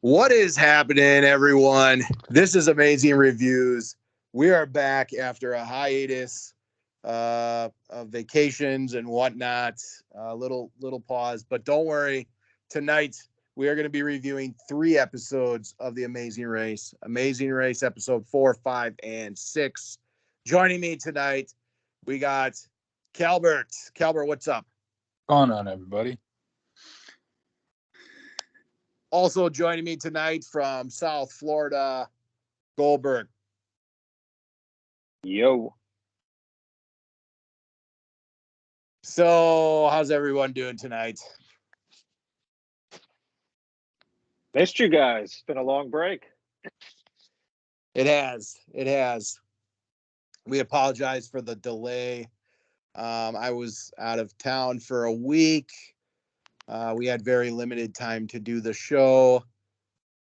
What is happening, everyone? This is Amazing Reviews. We are back after a hiatus of vacations and whatnot. Little pause, but don't worry. Tonight we are going to be reviewing 3 episodes of the Amazing Race. Amazing Race episode 4, 5, and 6. Joining me tonight, we got Calbert. Calbert, what's up? What's going on, everybody? Also joining me tonight from South Florida, Goldberg. Yo. So, how's everyone doing tonight? Missed you guys. It's been a long break. It has. We apologize for the delay. I was out of town for a week. We had very limited time to do the show.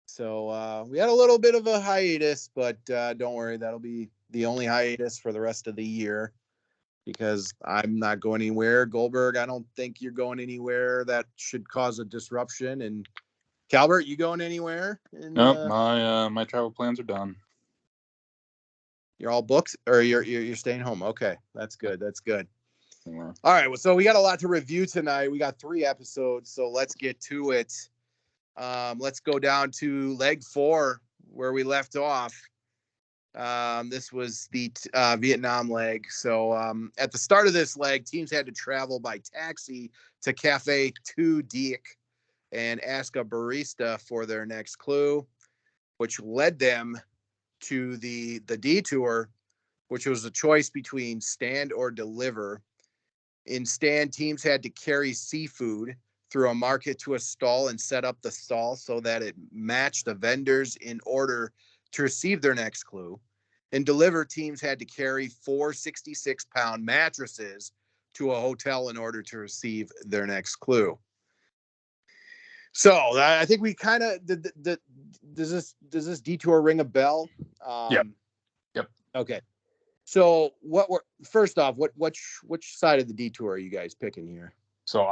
So we had a little bit of a hiatus, but don't worry, that'll be the only hiatus for the rest of the year because I'm not going anywhere. Goldberg, I don't think you're going anywhere that should cause a disruption. And Calbert, you going anywhere? Nope, my travel plans are done. You're all booked, or you're staying home? Okay, that's good. Yeah. All right, well, so we got a lot to review tonight. We got 3 episodes, so let's get to it. Let's go down to leg 4 where we left off. This was the Vietnam leg. So at the start of this leg, teams had to travel by taxi to Cafe 2 Diek and ask a barista for their next clue, which led them to the detour, which was a choice between stand or deliver. In stand, teams had to carry seafood through a market to a stall and set up the stall so that it matched the vendors in order to receive their next clue. In deliver, teams had to carry 4 66-pound mattresses to a hotel in order to receive their next clue. So I think we kind of does this detour ring a bell? Yep. Okay. So first off, which side of the detour are you guys picking here? So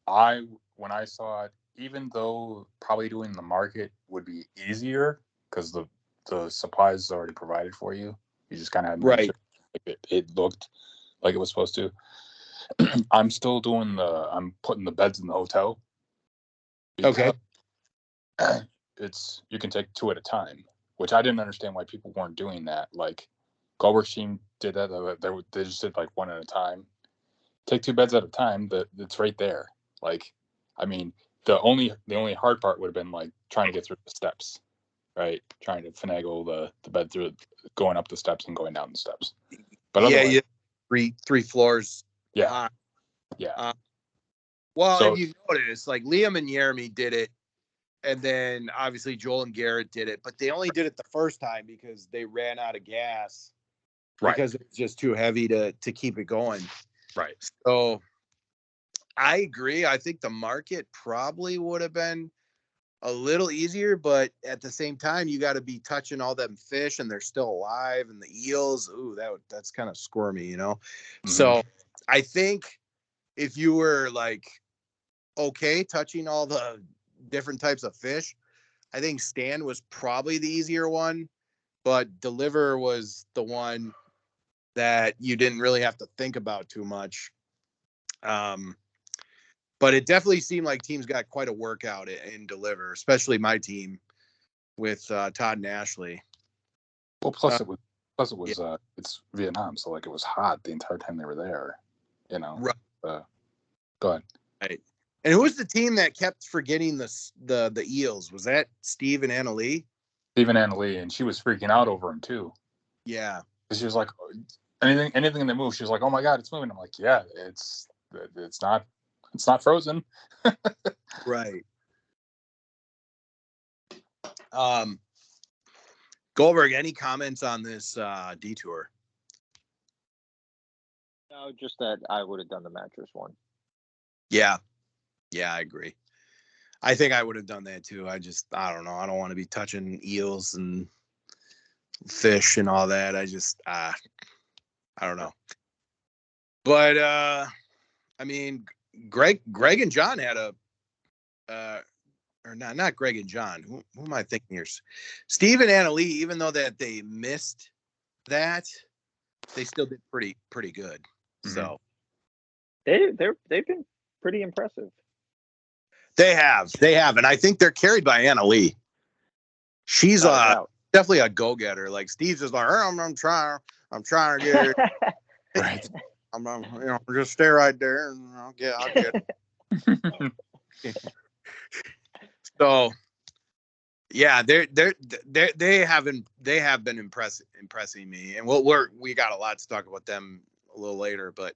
I when I saw it, even though probably doing the market would be easier because the supplies is already provided for you, you just kind of right. It looked like it was supposed to. I'm still doing I'm putting the beds in the hotel. Okay. You can take 2 at a time, which I didn't understand why people weren't doing that. Like Goldberg's team did that. They just did like 1 at a time. Take 2 beds at a time. It's right there. Like, I mean, the only hard part would have been like trying to get through the steps, right? Trying to finagle the bed through going up the steps and going down the steps. But yeah, 3 floors. Yeah, yeah. If you notice, like Liam and Jeremy did it, and then obviously Joel and Garrett did it, but they only did it the first time because they ran out of gas. Right. Because it was just too heavy to keep it going. Right. So I agree. I think the market probably would have been a little easier, but at the same time, you got to be touching all them fish and they're still alive, and the eels. Ooh, that's kind of squirmy, you know? Mm-hmm. So I think if you were like, okay, touching all the different types of fish, I think stand was probably the easier one, but deliver was the one that you didn't really have to think about too much. But it definitely seemed like teams got quite a workout in deliver, especially my team with Todd and Ashley. Well, plus it was yeah. It's Vietnam, so like it was hot the entire time they were there, you know. Right. Go ahead. Right. And who was the team that kept forgetting the eels? Was that Steve and Anna Lee? Steve and Anna Lee, and she was freaking out over him too. Yeah. She was like, anything that moves, she was like, oh my God, it's moving. I'm like, yeah, it's not frozen. Right. Goldberg, any comments on this detour? No, just that I would have done the mattress one. Yeah, I agree. I think I would have done that too. I don't know. I don't want to be touching eels and fish and all that. I don't know. But I mean, Greg and John had a or not Greg and John. Who am I thinking here? Steve and Anna Lee, even though that they missed that, they still did pretty good. Mhm. So They've been pretty impressive. they have, and I think they're carried by Anna Lee. She's definitely a go-getter. Like Steve's just like, I'm trying to get it. Right. I'm just stay right there and I'll get it. So yeah, they have been impressing me, and we got a lot to talk about them a little later. But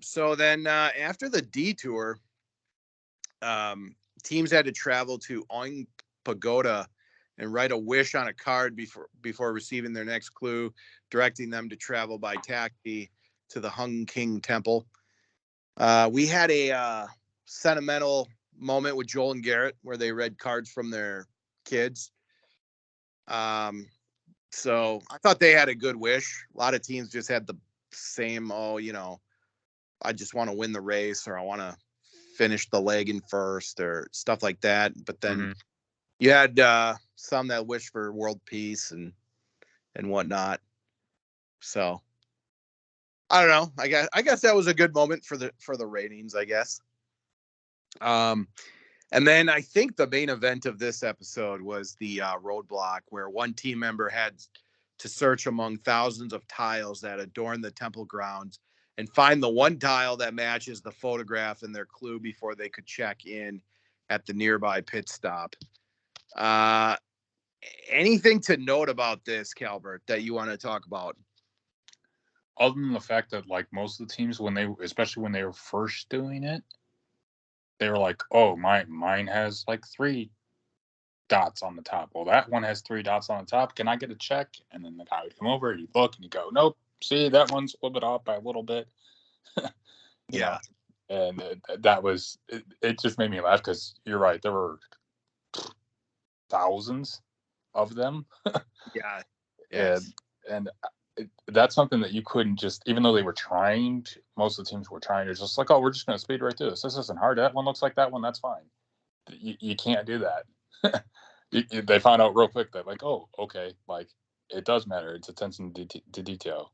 so then after the detour, teams had to travel to Oing Pagoda and write a wish on a card before receiving their next clue, directing them to travel by taxi to the Hung King Temple. We had a sentimental moment with Joel and Garrett where they read cards from their kids. So I thought they had a good wish. A lot of teams just had the same, I just want to win the race, or I want to finish the leg in first, or stuff like that. But then you had some that wish for world peace and whatnot. So I don't know. I guess that was a good moment for the ratings, I guess. And then I think the main event of this episode was the roadblock, where one team member had to search among thousands of tiles that adorn the temple grounds and find the one tile that matches the photograph in their clue before they could check in at the nearby pit stop. Anything to note about this, Calbert, that you want to talk about? Other than the fact that, like, most of the teams, especially when they were first doing it, they were like, oh, mine has like 3 dots on the top. Well, that one has 3 dots on the top. Can I get a check? And then the guy would come over, he'd look, and he'd go, nope, see, that one's a little bit off by a little bit. Yeah. And that was, it just made me laugh because you're right. There were thousands of them. Yeah. Yes. And that's something that you couldn't just, even though they were trying, most of the teams were trying to just like, oh, we're just going to speed right through this. This isn't hard. That one looks like that one. That's fine. You can't do that. They found out real quick that, like, oh, okay, like, it does matter. It's attention to detail.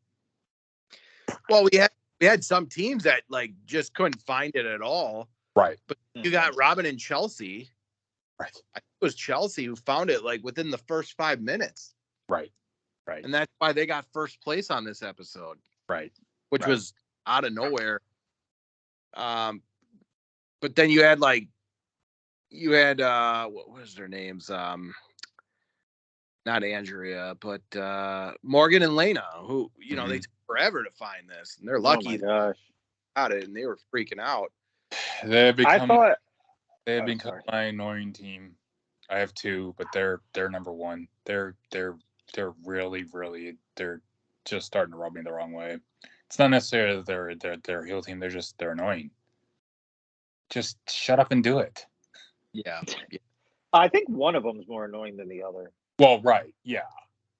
Well, we had some teams that like just couldn't find it at all. Right. But you got Robin and Chelsea. Right. I think it was Chelsea who found it like within the first 5 minutes. Right. Right. And that's why they got first place on this episode. Right. Which was out of nowhere. But then you had what was their names? Not Andrea, but Morgan and Lena, who, they took forever to find this, and they're lucky. Oh my gosh. Got it, and they were freaking out. They have become my annoying team. I have 2, but they're number 1. They're really, really, they're just starting to rub me the wrong way. It's not necessarily that they're a heel team. They're annoying. Just shut up and do it. Yeah. I think one of them is more annoying than the other. Well, right. Yeah.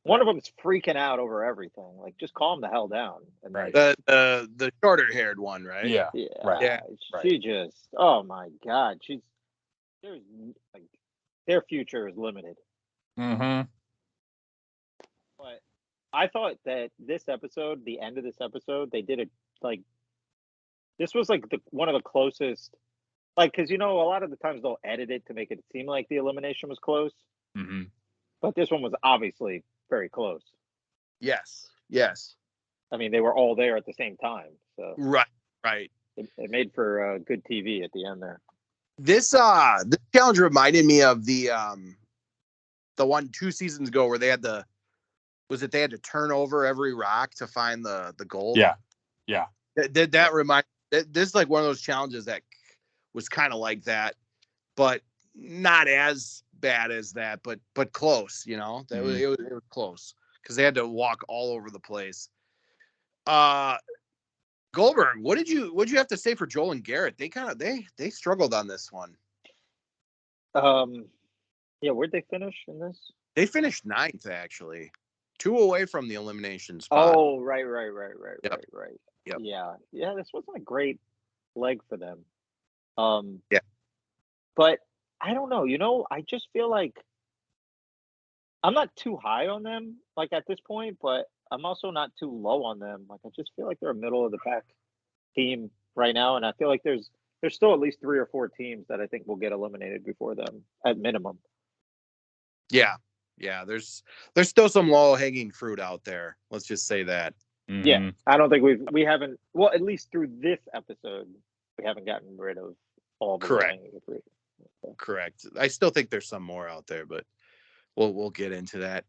One of them is freaking out over everything. Like, just calm the hell down. And right. The shorter haired one, right? Yeah. Yeah. Right. Yeah. She just, oh my God. Their future is limited. Mm-hmm. But I thought that this episode, the end of this episode, they did it like, this was like one of the closest, like, because a lot of the times they'll edit it to make it seem like the elimination was close. Mm-hmm. But this one was obviously very close. Yes. I mean, they were all there at the same time. So right. It made for good TV at the end there. This challenge reminded me of the one 2 seasons ago where they had they had to turn over every rock to find the gold. Yeah. That remind this is like one of those challenges that was kind of like that, but not as bad as that, but close. It was close because they had to walk all over the place. Goldberg, what did you have to say for Joel and Garrett? They struggled on this one. Yeah, where'd they finish in this? They finished 9th, actually, 2 away from the elimination spot. Oh, right. Yep. Yep. Yeah, this wasn't a great leg for them. Yeah. But I don't know. You know, I just feel like I'm not too high on them, like at this point, but I'm also not too low on them. Like I just feel like they're a middle of the pack team right now, and I feel like there's still at least 3 or 4 teams that I think will get eliminated before them at minimum. Yeah. Yeah. There's still some low hanging fruit out there. Let's just say that. Yeah, Mhm. I don't think we haven't. Well, at least through this episode, we haven't gotten rid of all the Correct. low-hanging fruit. Correct. I still think there's some more out there, but we'll get into that.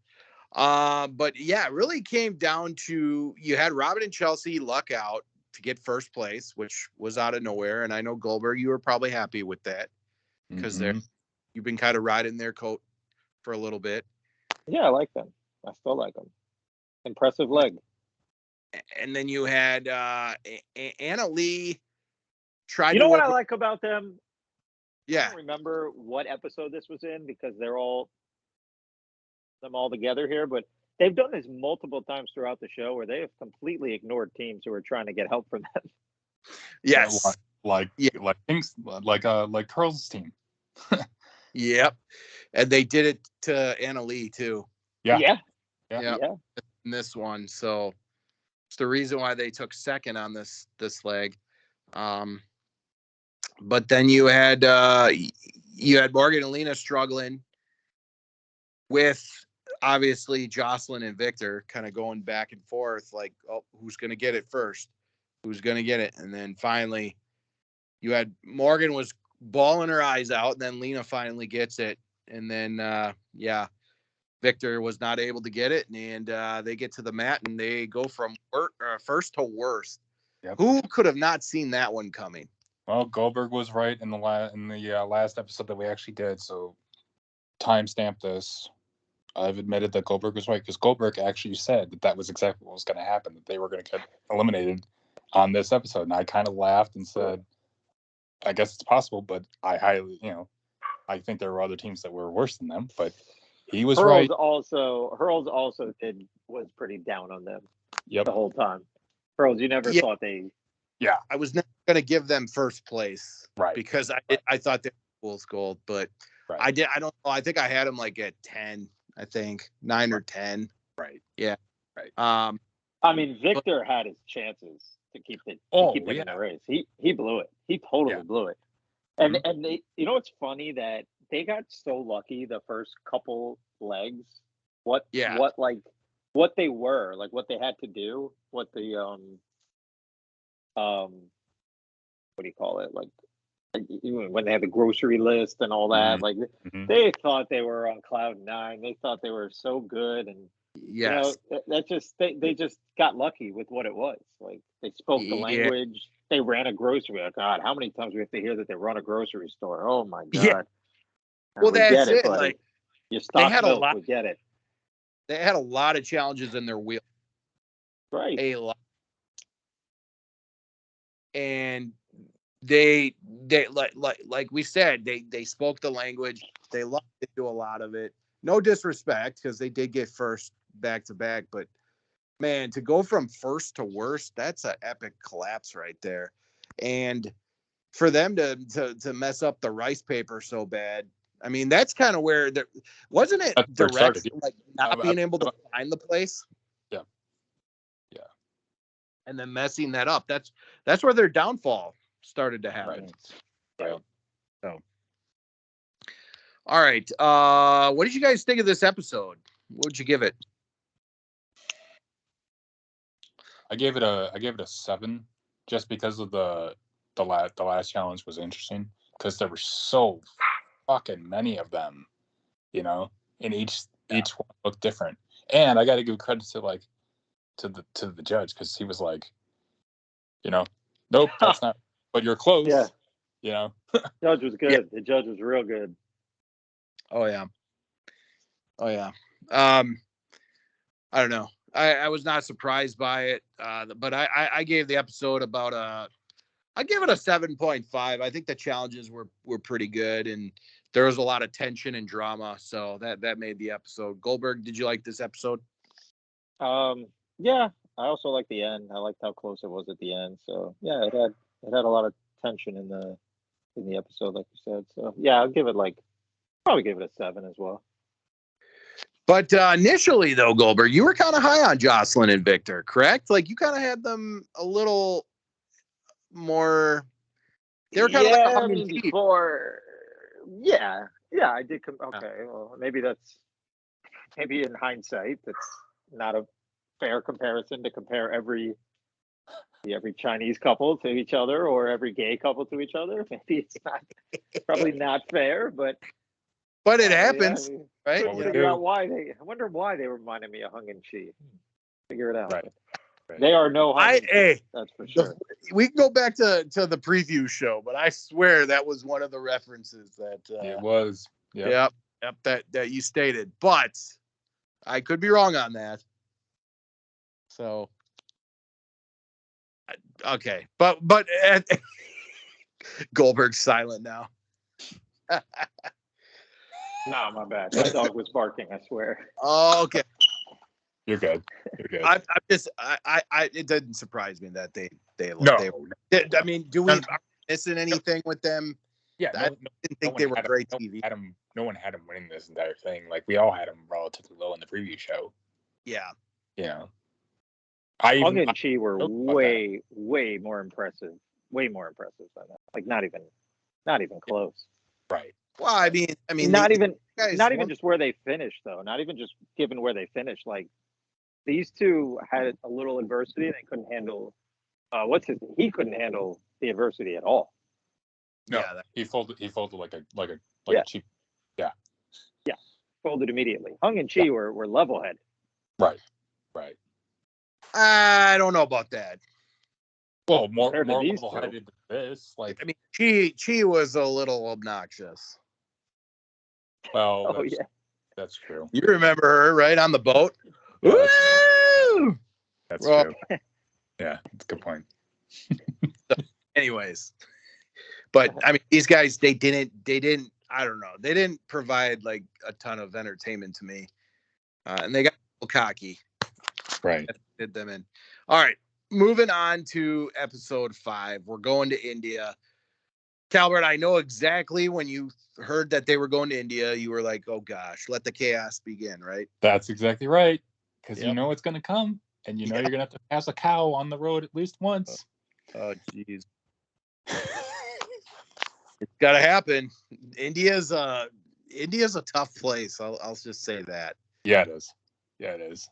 But yeah, it really came down to you had Robin and Chelsea luck out to get first place, which was out of nowhere. And I know Goldberg, you were probably happy with that because Mhm. you've been kind of riding their coat for a little bit. Yeah, I like them. I still like them. Impressive leg. And then you had Anna Lee tried You to know what whip. I like about them? I Yeah. don't remember what episode this was in because they're all together here, but they've done this multiple times throughout the show where they have completely ignored teams who are trying to get help from them. Yes. Like Yeah. things like Pearl's team. Yep. And they did it to Anna Lee too. Yeah. Yeah. Yeah. Yeah. In this one. So it's the reason why they took second on this leg. But then you had Morgan and Lena struggling with obviously Jocelyn and Victor kind of going back and forth, like, oh, who's gonna get it first? Who's gonna get it? And then finally you had Morgan was bawling her eyes out, and then Lena finally gets it. And then Victor was not able to get it, and they get to the mat and they go from first to worst. Yep. Who could have not seen that one coming? Well, Goldberg was right in the last episode that we actually did. So timestamp this. I've admitted that Goldberg was right because Goldberg actually said that was exactly what was going to happen, that they were going to get eliminated on this episode. And I kind of laughed and said, I guess it's possible, but I think there were other teams that were worse than them, but he was right. Hurls also was pretty down on them Yep. the whole time. Hurls, you never thought they. Yeah. I was never going to give them first place, right? Because I thought they were fool's gold, but right. I don't know. I think I had them like at 10. I think 9 or 10. Right. Yeah. Right. I mean, Victor had his chances to keep them in the race. He blew it. He totally blew it. And they, you know, it's funny that they got so lucky the first couple legs. What they were, like what they had to do, what the what do you call it? Like when they had the grocery list and all that, like they thought they were on cloud 9. They thought they were so good, and you know, that just they just got lucky with what it was. Like they spoke the language. They ran a grocery. Oh, God, how many times we have to hear that they run a grocery store? Oh my God. Yeah. Well, we that's get it, it. buddy. Like you stock milk. We get it. They had a lot of challenges in their wheel. Right. A lot. And they like we said, they spoke the language. They loved to do a lot of it. No disrespect, because they did get first back to back, but man, to go from first to worst, that's an epic collapse right there. And for them to mess up the rice paper so bad, I mean, that's kind of where wasn't it direct, like not being able to find the place. Yeah. And then messing that up. That's where their downfall started to happen. Right. So, all right. What did you guys think of this episode? What would you give it? I gave it a 7, just because of the last challenge was interesting, because there were so fucking many of them, you know, and each one looked different. And I got to give credit to the judge, because he was like, you know, nope, that's not, but you're close. Yeah. You know, judge was good. Yeah. The judge was real good. Oh yeah. I don't know. I was not surprised by it, but I gave the episode I give it a 7.5. I think the challenges were pretty good, and there was a lot of tension and drama, so that made the episode. Goldberg, did you like this episode? Yeah, I also liked the end. I liked how close it was at the end. So yeah, it had a lot of tension in the in the episode, like you said. So yeah, I'll probably give it a 7 as well. But initially, though, Goldberg, you were kind of high on Jocelyn and Victor, correct? Like you kind of had them a little more. They're kind of like a hung and cheek. Before. Yeah, I did. Okay, well, maybe in hindsight, that's not a fair comparison to compare every Chinese couple to each other or every gay couple to each other. Maybe it's probably not fair, but it happens, right? I wonder why they reminded me of Hung and Chi. Figure it out. Right. They are no Hung and Chi, that's for sure. We can go back to the preview show, but I swear that was one of the references that it was. Yep, that you stated, but I could be wrong on that. So, okay, but Goldberg's silent now. No, my bad. My dog was barking. I swear. Oh, okay. You're good. I'm just. It doesn't surprise me that they. No. I mean, are we missing anything with them? Yeah, I didn't think they were great TV. No one had them winning this entire thing. Like we all had them relatively low in the preview show. Yeah. Yeah. Hung and Chi were way more impressive. Way more impressive than that. Like not even close. Right. Well, I mean, not even just where they finished though. Not even just given where they finished. Like these two had a little adversity and they couldn't handle. He couldn't handle the adversity at all. No, he folded like a cheap. Yeah. Yeah, folded immediately. Hung and Chi were level head. Right. I don't know about that. Well, more level-headed than this. Like, I mean, Chi was a little obnoxious. Well, that's true. You remember her, right, on the boat? Yeah, that's true. Yeah, that's a good point. Anyways, but I mean, these guys, they didn't. I don't know. They didn't provide like a ton of entertainment to me, and they got a little cocky. Right. That did them in. All right, moving on to episode 5. We're going to India. Calvert, I know exactly when you heard that they were going to India, you were like, "Oh gosh, let the chaos begin!" Right? That's exactly right. Because you know it's going to come, and you're going to have to pass a cow on the road at least once. Oh, jeez. It's got to happen. India's a tough place. I'll just say that. Yeah, it is.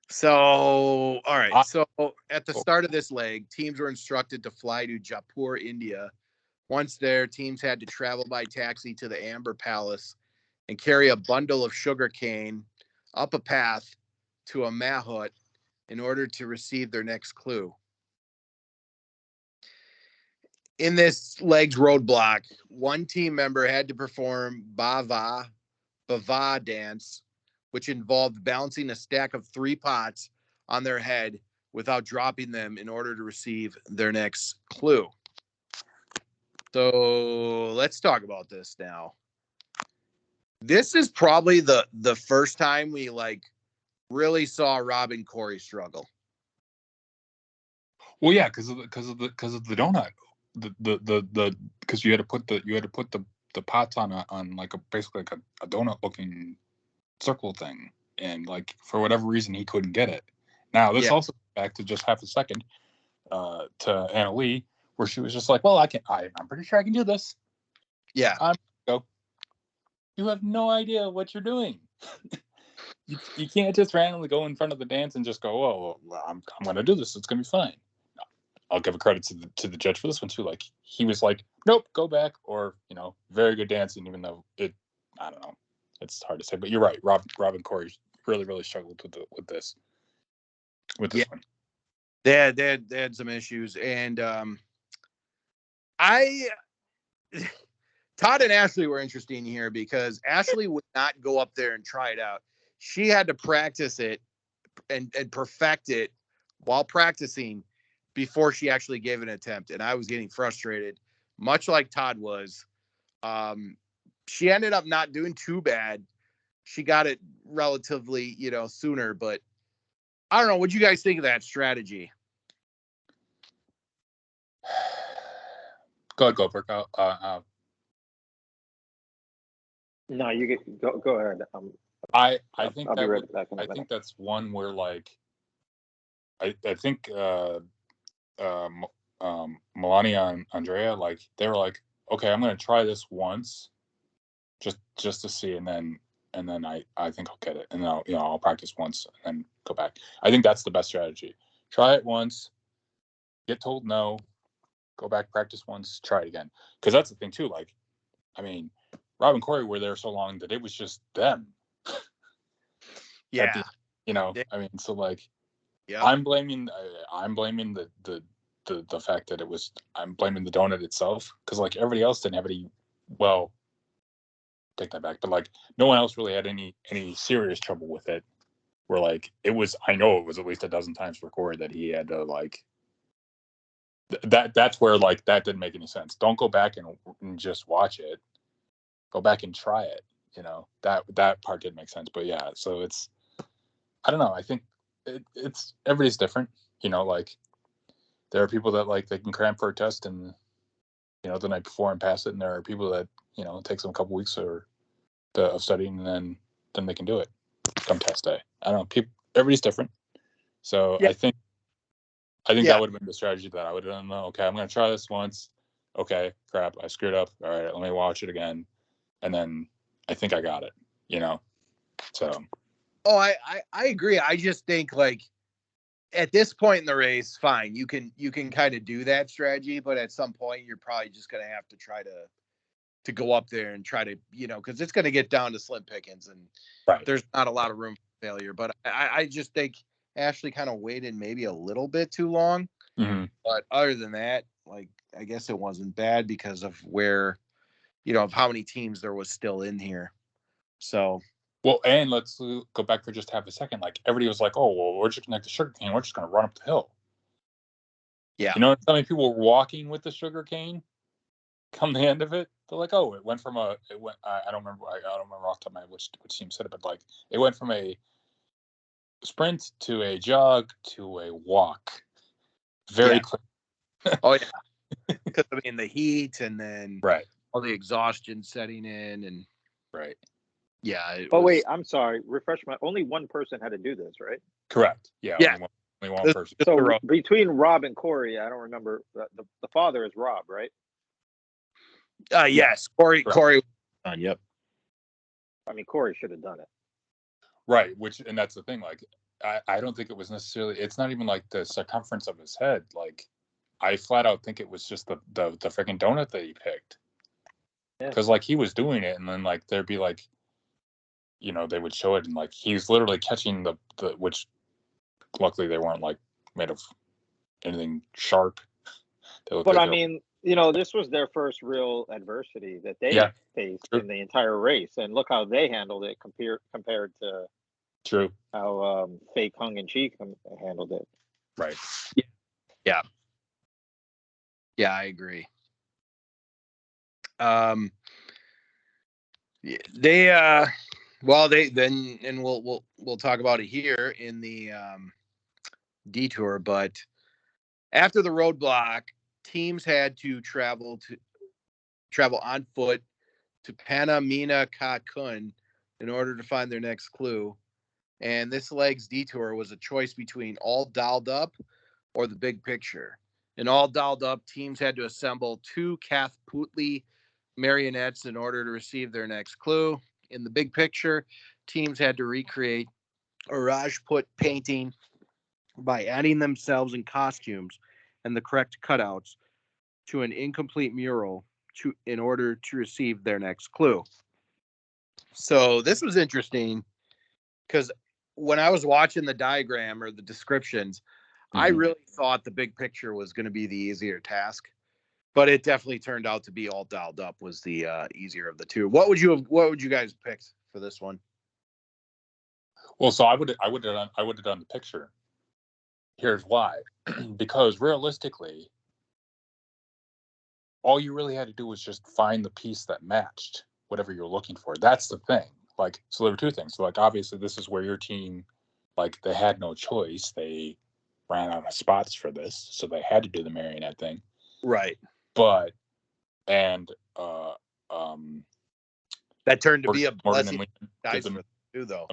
So, all right. So at the start of this leg, teams were instructed to fly to Jaipur, India. Once there, teams had to travel by taxi to the Amber Palace and carry a bundle of sugar cane up a path to a mahut in order to receive their next clue. In this leg's roadblock, one team member had to perform Bava dance, which involved balancing a stack of 3 pots on their head without dropping them in order to receive their next clue. So let's talk about this now. This is probably the first time we really saw Rob and Corey struggle. Well, yeah, because of the donut, because you had to put the pots on like basically like a donut looking circle thing, and like for whatever reason he couldn't get it. Now this also back to just half a second to Anna Lee, where she was just like, well, I'm pretty sure I can do this. Yeah. You have no idea what you're doing. you can't just randomly go in front of the dance and just go, oh, well, I'm going to do this. It's going to be fine. I'll give a credit to the judge for this one too. Like he was like, nope, go back, or very good dancing, even though I don't know, it's hard to say. But you're right, Rob and Corey really struggled with this one. They had some issues, and Todd and Ashley were interesting here because Ashley would not go up there and try it out. She had to practice it and perfect it while practicing before she actually gave an attempt. And I was getting frustrated, much like Todd was. She ended up not doing too bad. She got it relatively, sooner, but I don't know. What do you guys think of that strategy? Go ahead, Goldberg. No, you go ahead. I think I'll be that right back in a I minute. think that's one where like I think Melania and Andrea, like they were like, okay, I'm gonna try this once, just to see, and then I think I'll get it, and then I'll practice once and then go back. I think that's the best strategy. Try it once, get told no, go back, practice once, try it again. Because that's the thing too. Like, I mean, Rob and Corey were there so long that it was just them. Yeah. I mean, so like, yeah. I'm blaming the fact that I'm blaming the donut itself, because like everybody else didn't have any. Well, take that back, but like no one else really had any serious trouble with it. Where like I know it was at least a dozen times for Corey that he had to like. That's where like that didn't make any sense. Don't go back and just watch it. Go back and try it. That part didn't make sense. But yeah, so it's, I don't know. I think it's everybody's different. Like there are people that like they can cram for a test and the night before and pass it, and there are people that it takes them a couple weeks of studying, and then they can do it come test day. I don't know. Everybody's different. So Yeah. I think that would have been the strategy that I would have done. Okay, I'm going to try this once. Okay, crap, I screwed up. All right, let me watch it again, and then I think I got it. So. Oh, I agree. I just think like at this point in the race, fine, you can kind of do that strategy, but at some point you're probably just going to have to try to go up there and try to, because it's going to get down to slim pickings, and there's not a lot of room for failure. But I just think Ashley kind of waited maybe a little bit too long. Mm-hmm. But other than that, like, I guess it wasn't bad because of where, of how many teams there was still in here. So. Well, and let's go back for just half a second. Like everybody was like, "Oh, well, we're just connect the sugar cane. We're just going to run up the hill." Yeah. How many people were walking with the sugar cane? Come the end of it, they're like, "Oh, it went from I don't remember. I don't remember off the top of my head which team said it, but like it went from a sprint to a jog to a walk. Very quick." Oh yeah. Because I mean the heat, and then all the exhaustion setting in, and yeah. Wait, I'm sorry. Refresh only one person had to do this, right? Correct. Yeah. Only one person. So between Rob and Corey, I don't remember. The father is Rob, right? Yes, Corey. Yep. I mean, Corey should have done it. Right. And that's the thing. Like, I don't think it was necessarily. It's not even like the circumference of his head. Like, I flat out think it was just the freaking donut that he picked. Because like he was doing it, and then like there'd be like, they would show it, and like he's literally catching the which, luckily they weren't like made of anything sharp. But I mean, this was their first real adversity that they faced in the entire race, and look how they handled it compared to how fake Hung and Cheek handled it. Right. Yeah. Yeah, I agree. We'll talk about it here in the detour, but after the roadblock, teams had to travel on foot to Panamina Ka Kun in order to find their next clue. And this leg's detour was a choice between all dialed up or the big picture. In all dialed up, teams had to assemble 2 Kathputli marionettes in order to receive their next clue. In the big picture, teams had to recreate a Rajput painting by adding themselves in costumes and the correct cutouts to an incomplete mural in order to receive their next clue. So this was interesting because when I was watching the diagram or the descriptions, I really thought the big picture was going to be the easier task, but it definitely turned out to be all dialed up was the easier of the two. What would you guys pick for this one? Well, so I would have done the picture. Here's why. Because realistically, all you really had to do was just find the piece that matched whatever you're looking for. That's the thing. Like, so there were two things. So like, obviously this is where your team, like, they had no choice. They ran out of spots for this, so they had to do the marionette thing. Right. But and that turned to be a Morgan blessing and Lena guys did them for too, though.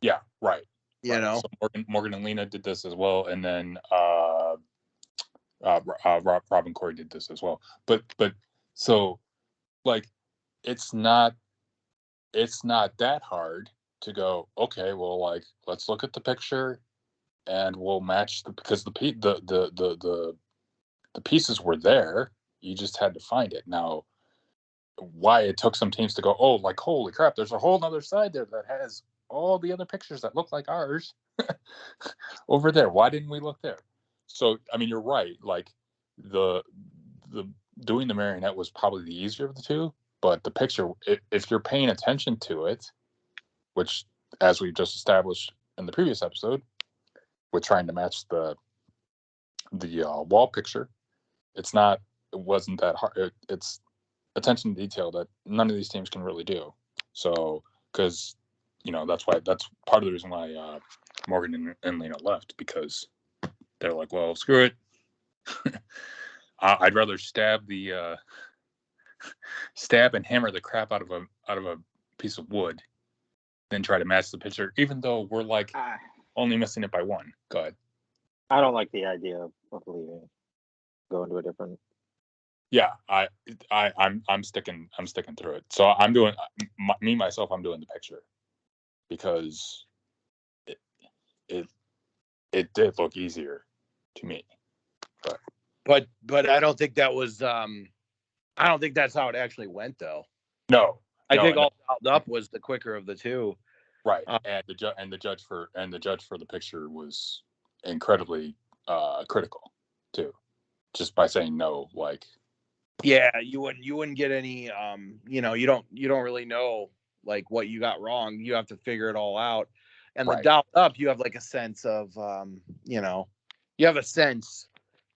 Yeah, right. You know, so Morgan and Lena did this as well, and then Rob and Corey did this as well. But so like it's not that hard to go, okay, well, like let's look at the picture and we'll match because the pieces were there. You just had to find it. Now, why it took some teams to go, oh, like holy crap, there's a whole other side there that has all the other pictures that look like ours over there. Why didn't we look there? So, I mean, you're right. Like the doing the marionette was probably the easier of the two, but the picture, if you're paying attention to it, which as we just established in the previous episode, with trying to match the wall picture, it wasn't that hard. It's attention to detail that none of these teams can really do. So, because that's part of the reason why Morgan and Lena left, because they're like, well, screw it. I'd rather stab and hammer the crap out of a piece of wood than try to match the picture, even though we're like only missing it by one. Go ahead. I don't like the idea of leaving, going to a different. Yeah, I'm sticking through it. So I'm doing I'm doing the picture because it did look easier to me. But I don't think that was I don't think that's how it actually went, though. No, I think all dialed up was the quicker of the two. Right, and the judge for the picture was incredibly critical too, just by saying no. Like, yeah, you wouldn't get any you don't really know like what you got wrong. You have to figure it all out. And right. the dialed up, you have like a sense of you have a sense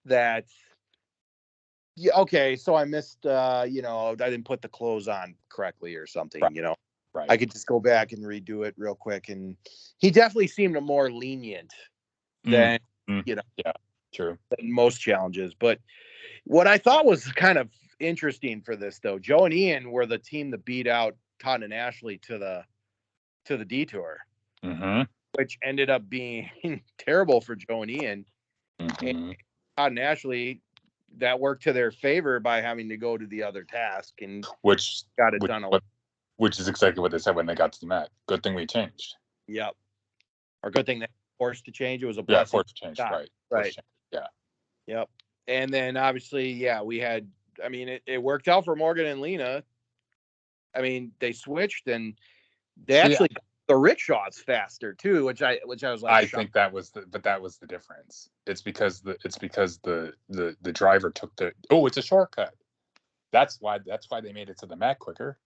that okay, so I missed I didn't put the clothes on correctly or something, right. Right. I could just go back and redo it real quick. And he definitely seemed more lenient than yeah, true, than most challenges. But what I thought was kind of interesting for this, though, Joe and Ian were the team that beat out Todd and Ashley to the detour, which ended up being terrible for Joe and Ian. And Todd and Ashley, that worked to their favor by having to go to the other task, and which got it done. Which is exactly what they said when they got to the mat. Good thing we changed. Yep. Or good thing they were forced to change. It was a blessing. Yeah, forced to change. Right. Yeah. Yep. And then obviously, we had. I mean, it worked out for Morgan and Lena. I mean, they switched and they actually got the rickshaws faster too, which I was like. I think that was the difference. It's because the driver took it's a shortcut. That's why they made it to the mat quicker.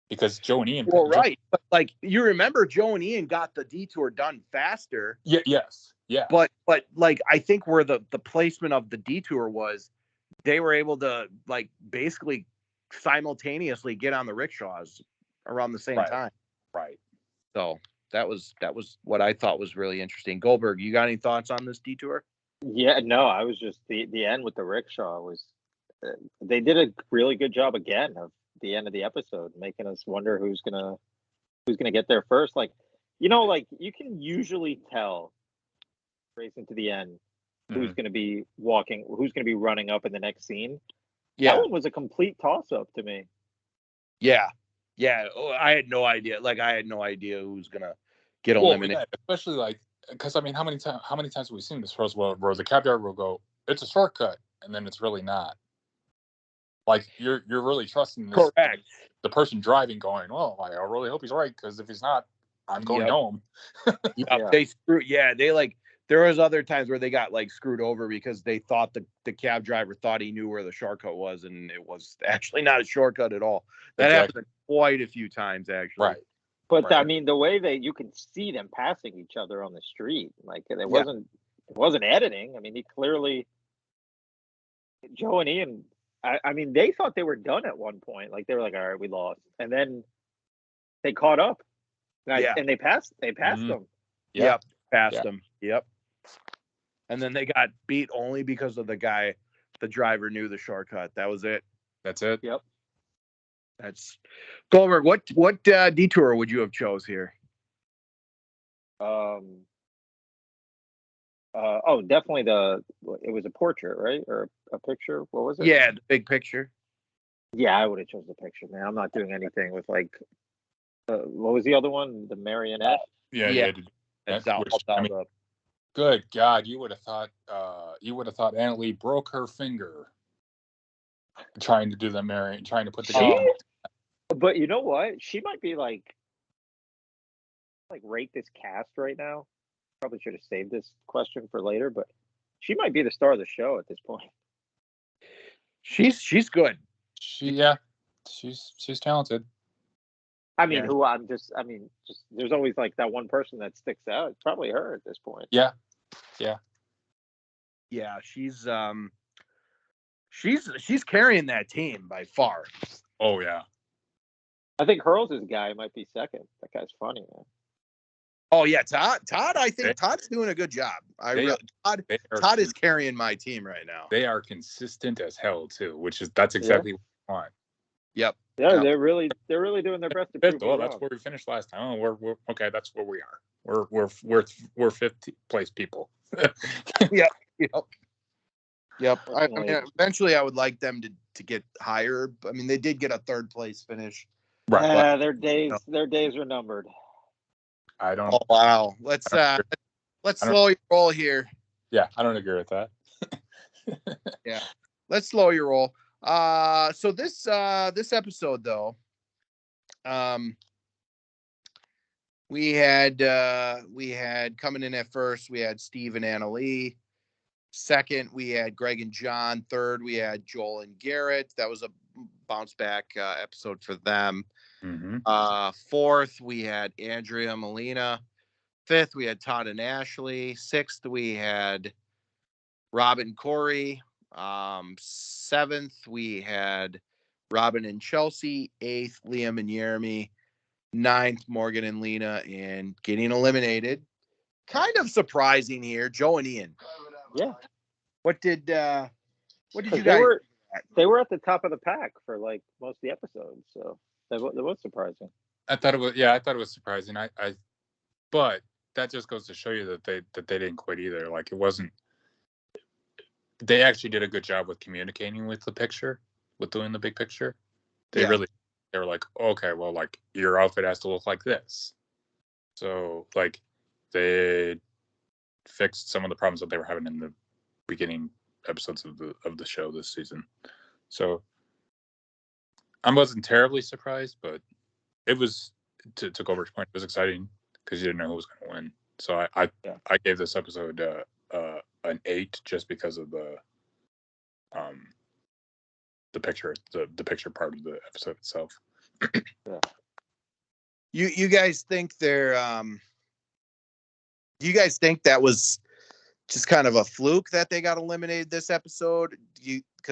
Because Joe and Ian. Well, right, but like you remember, Joe and Ian got the detour done faster. Yeah. Yes. Yeah. But like I think where the placement of the detour was, they were able to like basically simultaneously get on the rickshaws around the same time. Right. So that was what I thought was really interesting. Goldberg, you got any thoughts on this detour? Yeah, no, I was just the end with the rickshaw was. They did a really good job again of the end of the episode, making us wonder who's gonna get there first. Like, like you can usually tell racing to the end who's gonna be walking, who's gonna be running up in the next scene. Yeah, that one was a complete toss up to me. Yeah. I had no idea. Like, I had no idea who's gonna get eliminated. Yeah, especially like because I mean, how many times have we seen this first where the cab driver will go, "It's a shortcut," and then it's really not. Like you're really trusting this. Correct. The person driving going, well, I really hope he's right, because if he's not, I'm going home. They screwed. Yeah, they like. There was other times where they got like screwed over because they thought the cab driver thought he knew where the shortcut was, and it was actually not a shortcut at all. That happened quite a few times, actually. Right. But I mean, the way that you can see them passing each other on the street, like it wasn't editing. I mean, he clearly, Joe and Ian. I mean, they thought they were done at one point. Like they were like, "All right, we lost," and then they caught up. And they passed. They passed them. Yep, passed them. Yep. And then they got beat only because of the driver knew the shortcut. That was it. That's it. Yep. That's Goldberg. What detour would you have chose here? Definitely it was a portrait, right? Or a picture. What was it? Yeah, the big picture. Yeah, I would have chosen the picture, man. I'm not doing anything with like, what was the other one? The marionette. Yeah. That's Good God, you would have thought Anna Lee broke her finger trying to do the trying to put together. But you know what? She might be like rate this cast right now. Probably should have saved this question for later, but she might be the star of the show at this point. She's good. She's talented. I mean, there's always like that one person that sticks out. It's probably her at this point. Yeah. She's carrying that team by far. Oh yeah. I think Hurls' guy might be second. That guy's funny, man. Oh yeah, Todd. I think Todd's doing a good job. Todd is carrying my team right now. They are consistent as hell too, that's exactly what we want. Yep. Yeah, they're really doing their best to prove it wrong. That's where we finished last time. Oh, we're okay. That's where we are. We're 50th place people. Yep. I mean, eventually, I would like them to get higher. I mean, they did get a third place finish. Right. Their days are numbered. I don't. Oh wow. Let's slow your roll here. Yeah, I don't agree with that. Yeah, let's slow your roll. So this episode though, we had coming in at first, we had Steve and Anna Lee. Second, we had Greg and John. Third, we had Joel and Garrett. That was a bounce back episode for them. Mm-hmm. Fourth, we had Andrea Molina. Fifth, we had Todd and Ashley. Sixth, we had Robin and Corey. Seventh, we had Robin and Chelsea. Eighth, Liam and Jeremy. Ninth, Morgan and Lena. And getting eliminated, kind of surprising here, Joe and Ian. Yeah. What did you guys? They were at the top of the pack for like most of the episodes, so that was surprising. I thought it was surprising. But that just goes to show you that they didn't quit either. Like it wasn't. They actually did a good job with communicating with the picture, with doing the big picture. They were like, okay, well, like your outfit has to look like this. So like they fixed some of the problems that they were having in the beginning episodes of the show this season. So I wasn't terribly surprised, but it was, to Goldberg's point, it was exciting because you didn't know who was going to win. So I gave this episode an 8 just because of the picture, the picture part of the episode itself. Yeah. You guys think they're do you guys think that was just kind of a fluke that they got eliminated this episode?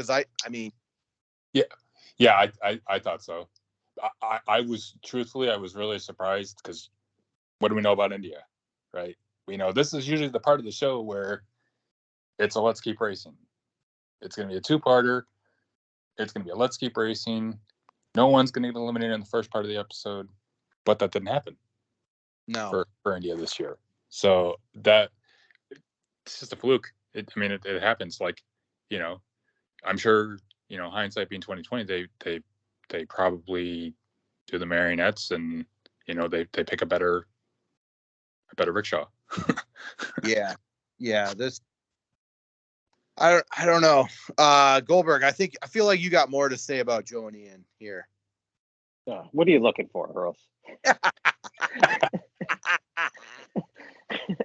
I thought so. I was really surprised because what do we know about India, right? We know this is usually the part of the show where it's a let's keep racing. It's going to be a 2-parter. It's going to be a let's keep racing. No one's going to get eliminated in the first part of the episode, but that didn't happen. No, for India this year. So that it's just a fluke. It happens. Like, I'm sure, hindsight being 2020, they probably do the marionettes and, they pick a better rickshaw. Yeah. This, I don't know. Goldberg, I feel like you got more to say about Joe and Ian here. What are you looking for, Earl?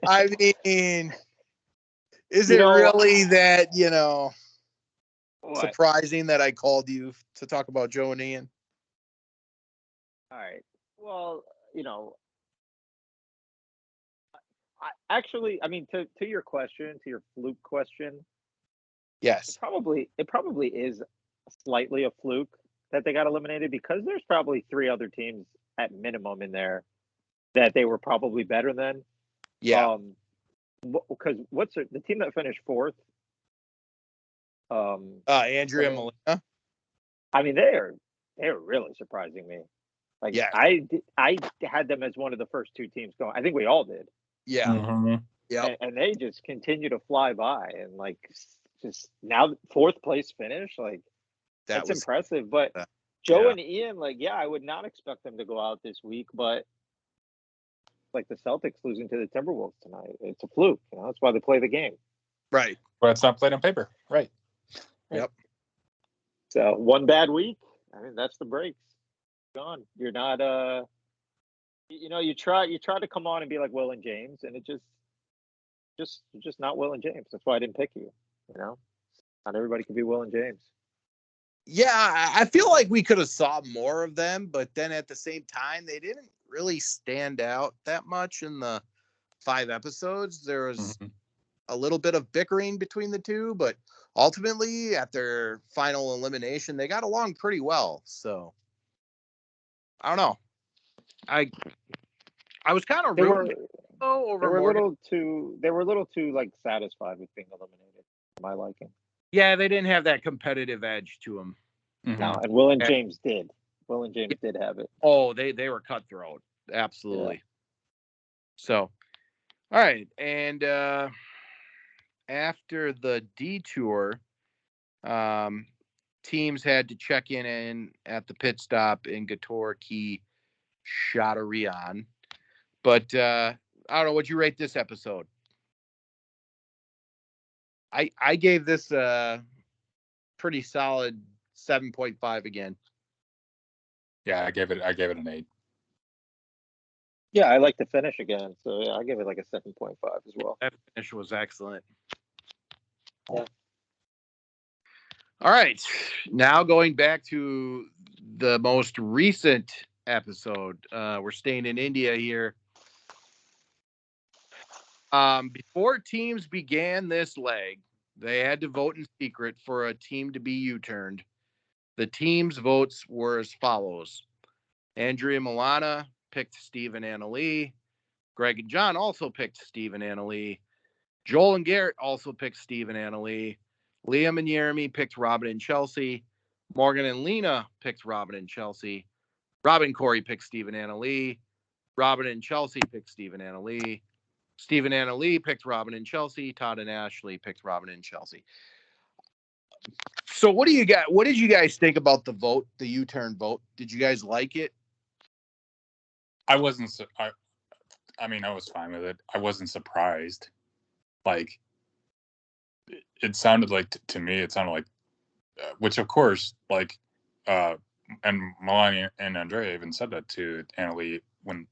I mean, is it really that, surprising that I called you to talk about Joe and Ian? All right. Well, to your question, to your fluke question. Yes. It probably is slightly a fluke that they got eliminated because there's probably 3 other teams at minimum in there that they were probably better than. Yeah. Because what's the team that finished 4th? Andrea Molina. I mean, they're really surprising me. Like, Yeah. I had them as one of the first two teams going. I think we all did. Yeah. Mhm. Yep. And they just continue to fly by, and like just now fourth place finish, like That that's was impressive. But Joe yeah. and Ian, like, yeah, I would not expect them to go out this week, but like the Celtics losing to the Timberwolves tonight, it's a fluke. You know, that's why they play the game. Right. But it's not played on paper. Right. Yep. So one bad week, I mean, that's the breaks. Gone. You're not you know, you try to come on and be like Will and James, and it just not Will and James. That's why I didn't pick you. You know, not everybody can be Will and James. Yeah, I feel like we could have saw more of them, but then at the same time, they didn't really stand out that much in the 5 episodes. There was Mhm. a little bit of bickering between the two, but ultimately, at their final elimination, they got along pretty well. So I don't know. I was kind of They rooting were over Morgan. they were a little too like satisfied with being eliminated for my liking. Yeah, they didn't have that competitive edge to them. Mhm. No, and Will and Yeah. James did. Will and James did have it. Oh, they were cutthroat. Absolutely. So, all right. And after the detour, teams had to check in at the pit stop in Gator Key Chateaubriand. But I don't know, what'd you rate this episode? I gave this a pretty solid 7.5 again. Yeah, I gave it an 8. Yeah, I like to finish again, so yeah, I give it like a 7.5 as well. That finish was excellent. Yeah. All right. Now going back to the most recent episode. We're staying in India here. Before teams began this leg, they had to vote in secret for a team to be U-turned. The team's votes were as follows. Andrea Milana picked Steve and Anna Lee. Greg and John also picked Steve and Anna Lee. Joel and Garrett also picked Steve and Anna Lee. Liam and Jeremy picked Robin and Chelsea. Morgan and Lena picked Robin and Chelsea. Robin and Corey picked Steve and Anna Lee. Robin and Chelsea picked Steve and Anna Lee. Steve and Anna Lee picked Robin and Chelsea. Todd and Ashley picked Robin and Chelsea. So what do you got? What did you guys think about the vote, the U-turn vote? Did you guys like it? I wasn't. I mean, I was fine with it. I wasn't surprised. Like, it sounded like to me, it sounded like, which of course, like, and Melania and Andrea even said that to Annalie when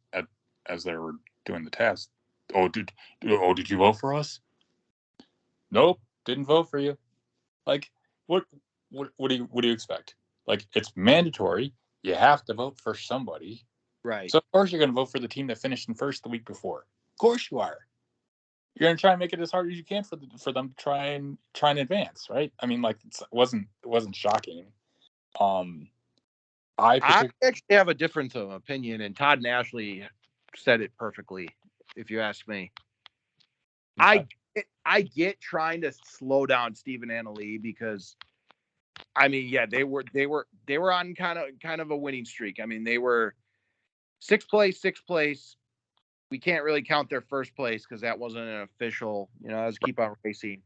as they were doing the test. Did you vote for us? Nope, didn't vote for you. Like, what do you expect? Like, it's mandatory. You have to vote for somebody. Right. So of course you're going to vote for the team that finished in first the week before. Of course you are. You're going to try and make it as hard as you can for them to try and advance, right? I mean, like, it wasn't shocking. I actually have a difference of opinion, and Todd and Ashley said it perfectly, if you ask me. I get trying to slow down Steve and Anna Lee because, I mean, yeah, they were on kind of a winning streak. I mean, they were sixth place. We can't really count their first place because that wasn't an official, that was keep on racing.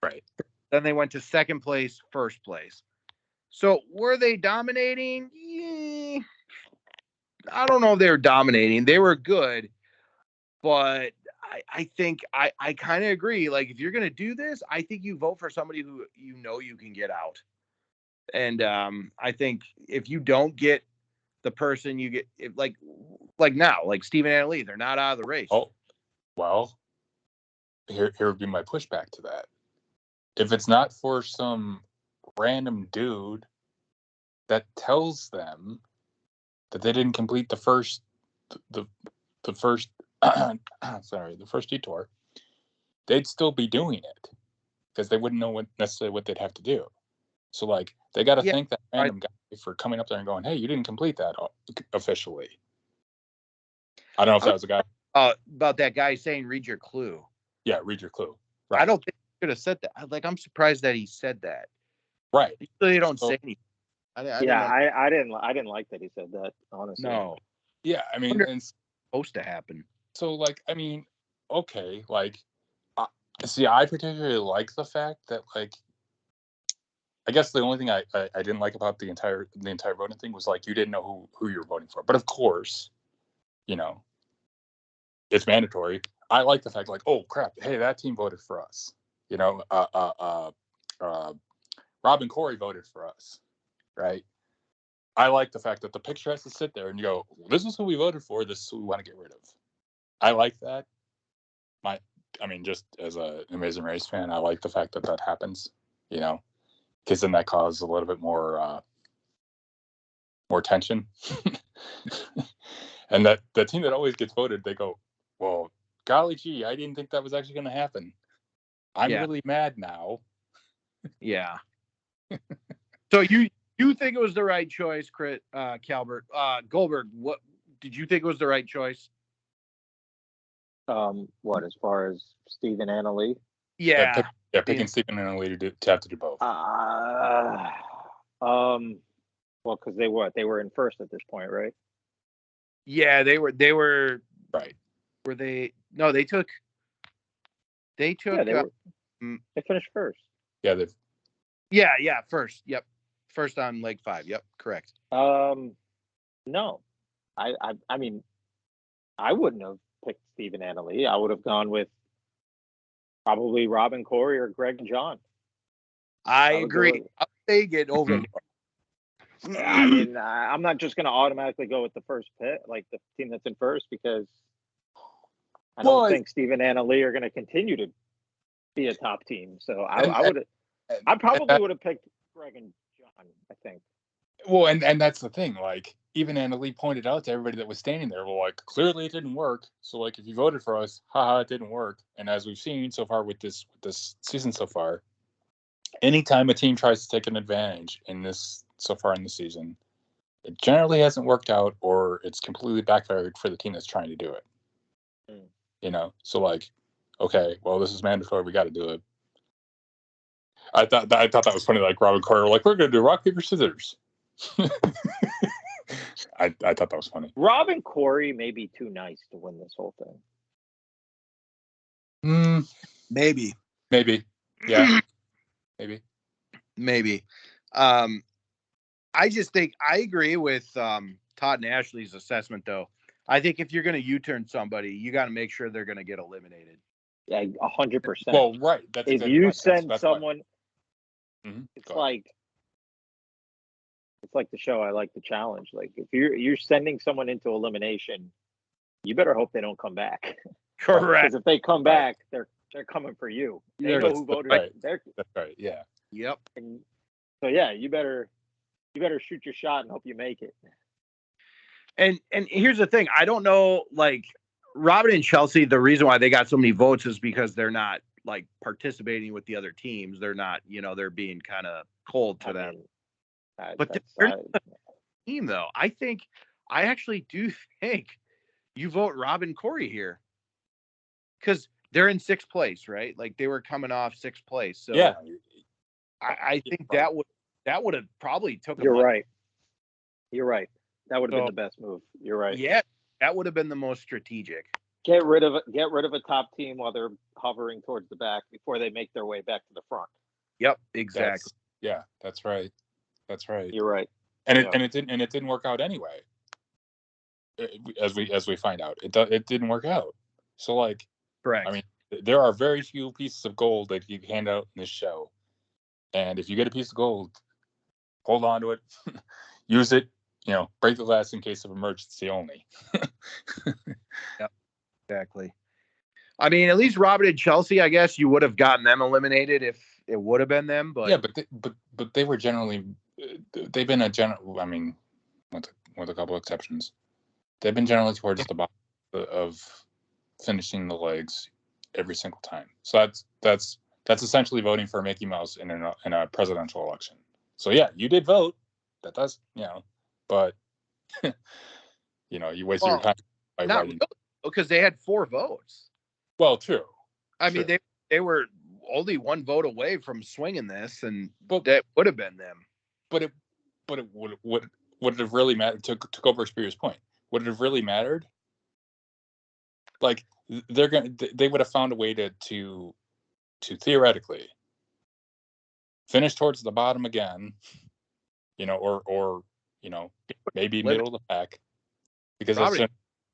Right. Then they went to second place, first place. So were they dominating? Yeah, I don't know if they were dominating. They were good, but I think I kind of agree. Like, if you're going to do this, I think you vote for somebody who you can get out. And I think if you don't get the person you get, like now, like Steve and Anna Lee, they're not out of the race. Oh, well, here would be my pushback to that. If it's not for some random dude that tells them that they didn't complete the first the first detour, they'd still be doing it because they wouldn't know necessarily what they'd have to do. So, like, they got to thank that random guy for coming up there and going, "Hey, you didn't complete that officially." I don't know if that was a guy. About that guy saying, "Read your clue." Yeah, read your clue. Right. I don't think he could have said that. Like, I'm surprised that he said that. Right. Usually they don't say anything. I didn't like that he said that, honestly. No. Yeah, I mean, and Supposed to happen. so like, I mean, okay, like, see, I particularly like the fact that, like, I guess the only thing I didn't like about the entire voting thing was, like, you didn't know who you were voting for. But of course, you know, it's mandatory. I like the fact, like, oh crap, hey, that team voted for us. You know, Rob and Corey voted for us, right? I like the fact that the picture has to sit there and you go, this is who we voted for. This is who we want to get rid of. I like that. Just as an Amazing Race fan, I like the fact that that happens, you know, because then that causes a little bit more tension. And that the team that always gets voted, they go, well, golly gee, I didn't think that was actually going to happen. I'm really mad now. Yeah. So you think it was the right choice, Calvert? Goldberg, what did you think was the right choice? What, as far as Steve and Anna Lee? Yeah. Picking Steve and Anna Lee to have to do both. Well, because they were in first at this point, right? Yeah, they were right. Were they? No, they took. Yeah, they finished first. Yeah, they. Yeah, first. Yep, first on leg 5. Yep, correct. No, I mean, I wouldn't have picked Steve and Anna Lee. I would have gone with probably Robin Corey or Greg and John. I agree. They get over. I mean, I'm not just going to automatically go with the first pick, like the team that's in first, because I don't think Steve and Anna Lee are going to continue to be a top team. So I probably would have picked Greg and John, I think. Well, and that's the thing. Like, even Anna Lee pointed out to everybody that was standing there, well, like, clearly it didn't work. So, like, if you voted for us, haha, it didn't work. And as we've seen so far with this season so far, anytime a team tries to take an advantage so far in the season, it generally hasn't worked out, or it's completely backfired for the team that's trying to do it. You know, so like, okay, well, this is mandatory. We got to do it. I thought that was funny. Like Robin Corey, like, we're going to do rock paper scissors. I thought that was funny. Robin Corey may be too nice to win this whole thing. Maybe. Yeah. Maybe. I just think I agree with Todd and Ashley's assessment, though. I think if you're going to U-turn somebody, you got to make sure they're going to get eliminated. Yeah, 100%. Well, right. That's if exactly you right. Send that's someone, it's like the show I Like the Challenge. Like, if you're sending someone into elimination, you better hope they don't come back. Correct. Because if they come back, they're coming for you. They know who voted. Right. That's right. Yeah. Yep. And so yeah, you better shoot your shot and hope you make it. And here's the thing. I don't know, like, Robin and Chelsea, the reason why they got so many votes is because they're not, like, participating with the other teams. They're not, they're being kind of cold to them. But they're not a team, though. I actually do think you vote Robin Corey here. Because they're in 6th place, right? Like, they were coming off 6th place. So yeah. I think that would have probably took them. You're right. That would have been the best move. You're right. Yeah, that would have been the most strategic. Get rid of a top team while they're hovering towards the back before they make their way back to the front. Yep, exactly. That's right. That's right. You're right. And it didn't work out anyway. As we find out, it didn't work out. So, like, correct. I mean, there are very few pieces of gold that you hand out in this show, and if you get a piece of gold, hold on to it, use it. Break the glass in case of emergency only. Yep, exactly. I mean, at least Robin and Chelsea, I guess you would have gotten them eliminated if it would have been them. But yeah, but they were generally, they've been I mean, with a couple exceptions, they've been generally towards the bottom of finishing the legs every single time. So that's essentially voting for Mickey Mouse in a presidential election. So yeah, you did vote. That does, but you wasted your time by not writing. really, because they had 4 votes. Well, true. I mean, they were only 1 vote away from swinging this, and that would have been them. But But would it have really mattered? To Goldberg's previous point, would it have really mattered? Like they would have found a way to theoretically finish towards the bottom again, or maybe middle of the pack, because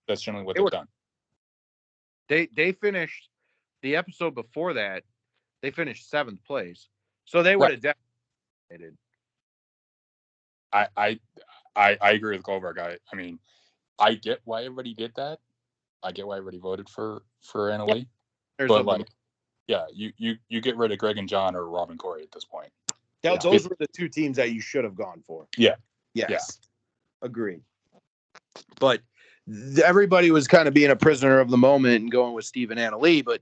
that's generally what they've done. They finished the episode before that. They finished 7th place, so they would have definitely. I agree with Goldberg. I mean, I get why everybody did that. I get why everybody voted for Annalee. But you get rid of Greg and John or Rob and Corey at this point. Those were the 2 teams that you should have gone for. Yeah. Yes. Yeah. Agreed. But everybody was kind of being a prisoner of the moment and going with Steve and Annalee. But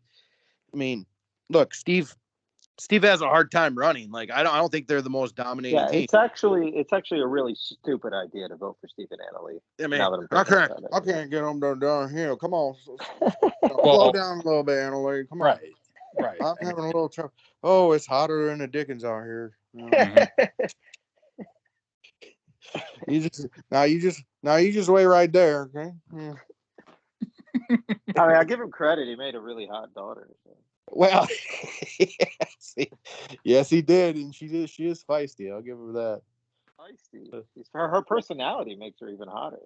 I mean, look, Steve has a hard time running. Like I don't think they're the most dominating team. It's actually a really stupid idea to vote for Steve and Annalee. I mean, I can't get them down here. Come on, slow down a little bit, Annalee. Come on. Right. I'm having a little trouble. Oh, it's hotter than the Dickens out here. You just wait right there, okay? Yeah. I mean, I give him credit. He made a really hot daughter. So. Well, yes, he did, and she is feisty. I'll give her that. Feisty. Her personality makes her even hotter.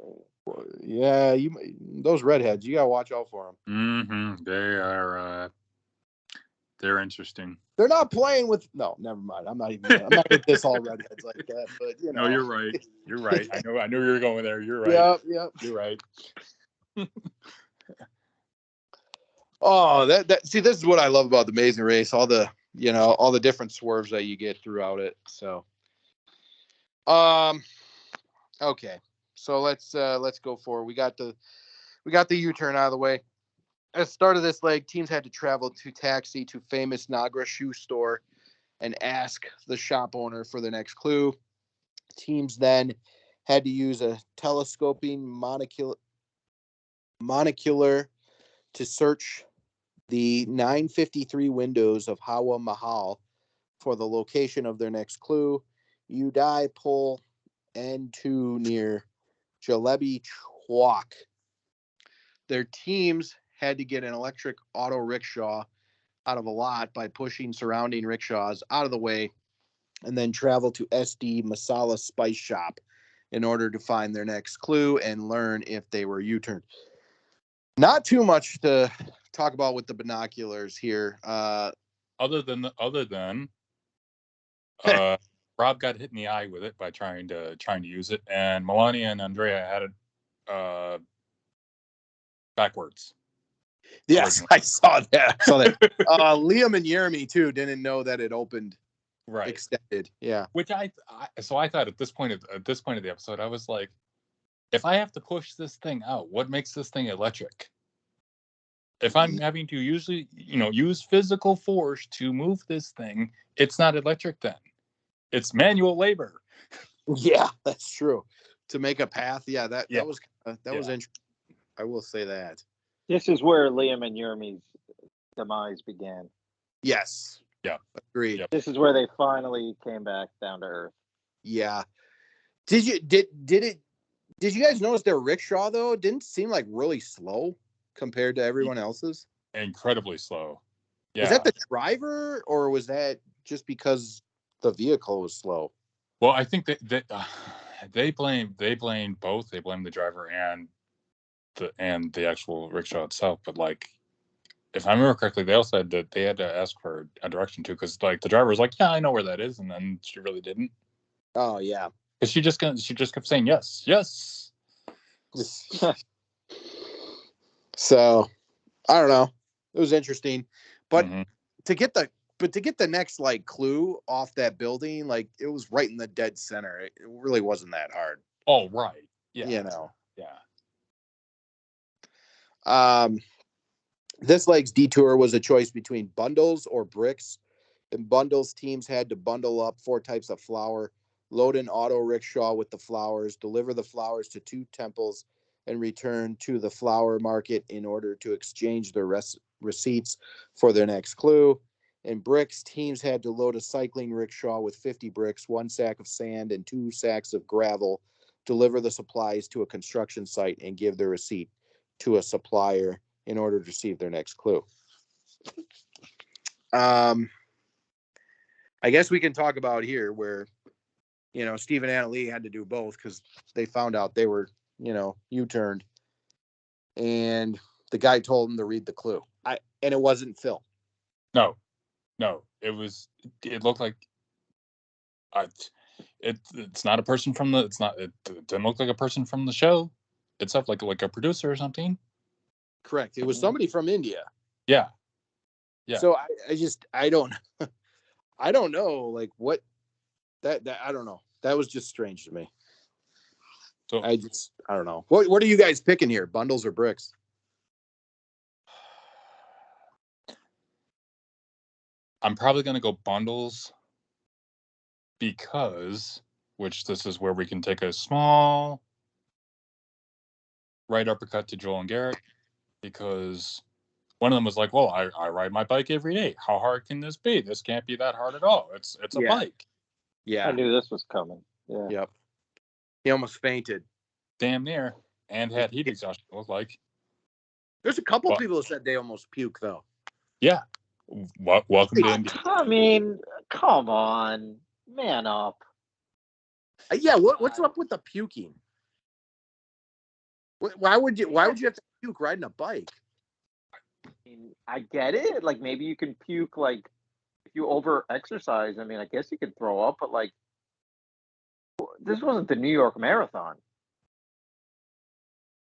Yeah, those redheads, you gotta watch out for them. Mm-hmm. They are. They're interesting. They're not playing with. No, never mind. I'm not with this all redheads like that. But No, you're right. You're right. I know you were going there. You're right. Yep. You're right. Oh, see, this is what I love about the Amazing Race. All the different swerves that you get throughout it. So, okay. So let's go forward. We got the U-turn out of the way. At the start of this leg, teams had to travel to taxi to famous Nagra shoe store and ask the shop owner for the next clue. Teams then had to use a telescoping monocular to search the 953 windows of Hawa Mahal for the location of their next clue. Udai Pole N2 near Jalebi Chowk. Their teams had to get an electric auto rickshaw out of a lot by pushing surrounding rickshaws out of the way and then travel to SD Masala Spice Shop in order to find their next clue and learn if they were U-turned. Not too much to talk about with the binoculars here. Other than Rob got hit in the eye with it by trying to use it, and Melania and Andrea had it backwards. Yes, I saw that. Liam and Jeremy too didn't know that it opened extended. Yeah. Which I thought at this point of the episode, I was like, if I have to push this thing out, what makes this thing electric? If I'm having to use physical force to move this thing, it's not electric then. It's manual labor. Yeah, that's true. To make a path, that was interesting. I will say that. This is where Liam and Jeremy's demise began. Yes. Yeah. Agreed. Yep. This is where they finally came back down to earth. Yeah. Did you guys notice their rickshaw though? It didn't seem like really slow compared to everyone else's. Incredibly slow. Yeah. Was that the driver or was that just because the vehicle was slow? Well, I think they blame both. They blame the driver and the actual rickshaw itself. But like, if I remember correctly, they all said that they had to ask for a direction too, because like the driver was like, "Yeah, I know where that is," and then she really didn't. Oh yeah, because she just kept saying yes. So I don't know. It was interesting, but to get the next like clue off that building, like it was right in the dead center. It really wasn't that hard. Oh right, yeah, yeah. This leg's detour was a choice between bundles or bricks. In bundles, teams had to bundle up 4 types of flour, load an auto rickshaw with the flowers, deliver the flowers to 2 temples, and return to the flower market in order to exchange their receipts for their next clue. and bricks, teams had to load a cycling rickshaw with 50 bricks, 1 sack of sand, and 2 sacks of gravel, deliver the supplies to a construction site, and give their receipt to a supplier in order to receive their next clue. I guess we can talk about here where, Steve and Anna Lee had to do both because they found out they were, U-turned. And the guy told them to read the clue. And it wasn't Phil. No, it looked like it's not a person from the, it didn't look like a person from the show itself, like a producer or something. Correct. It was somebody from India. Yeah. So I don't know, like what that I don't know. That was just strange to me. So I don't know. What are you guys picking here? Bundles or bricks? I'm probably going to go bundles because, which this is where we can take a small right uppercut to Joel and Garrett, because one of them was like, well, I ride my bike every day. How hard can this be? This can't be that hard at all. It's a bike. Yeah. I knew this was coming. Yeah. Yep. He almost fainted. Damn near. And had heat exhaustion, looked like. There's a couple people who said they almost puke, though. Yeah. Welcome to India. I mean, come on. Man up. Yeah, what's up with the puking? Why would you have to puke riding a bike? I mean, I get it. Like, maybe you can puke, like, if you over exercise. I mean, I guess you could throw up, but, like, this wasn't the New York Marathon.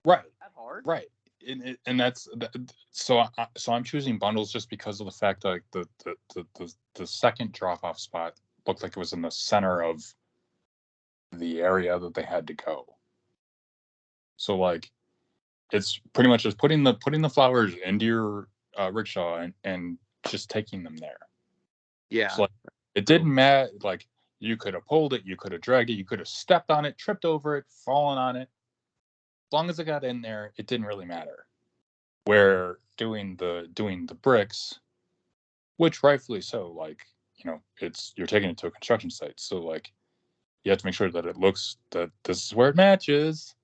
Right. That hard? Right. And that's so I'm choosing bundles just because of the fact that, like, the second drop off spot looked like it was in the center of the area that they had to go. So, like, it's pretty much just putting the flowers into your rickshaw and just taking them there. Yeah. So, like, it didn't matter. Like, you could have pulled it, you could have dragged it, you could have stepped on it, tripped over it, fallen on it. As long as it got in there, it didn't really matter. Where doing the bricks, which rightfully so, like, you're taking it to a construction site, so, like, you have to make sure that it looks that this is where it matches.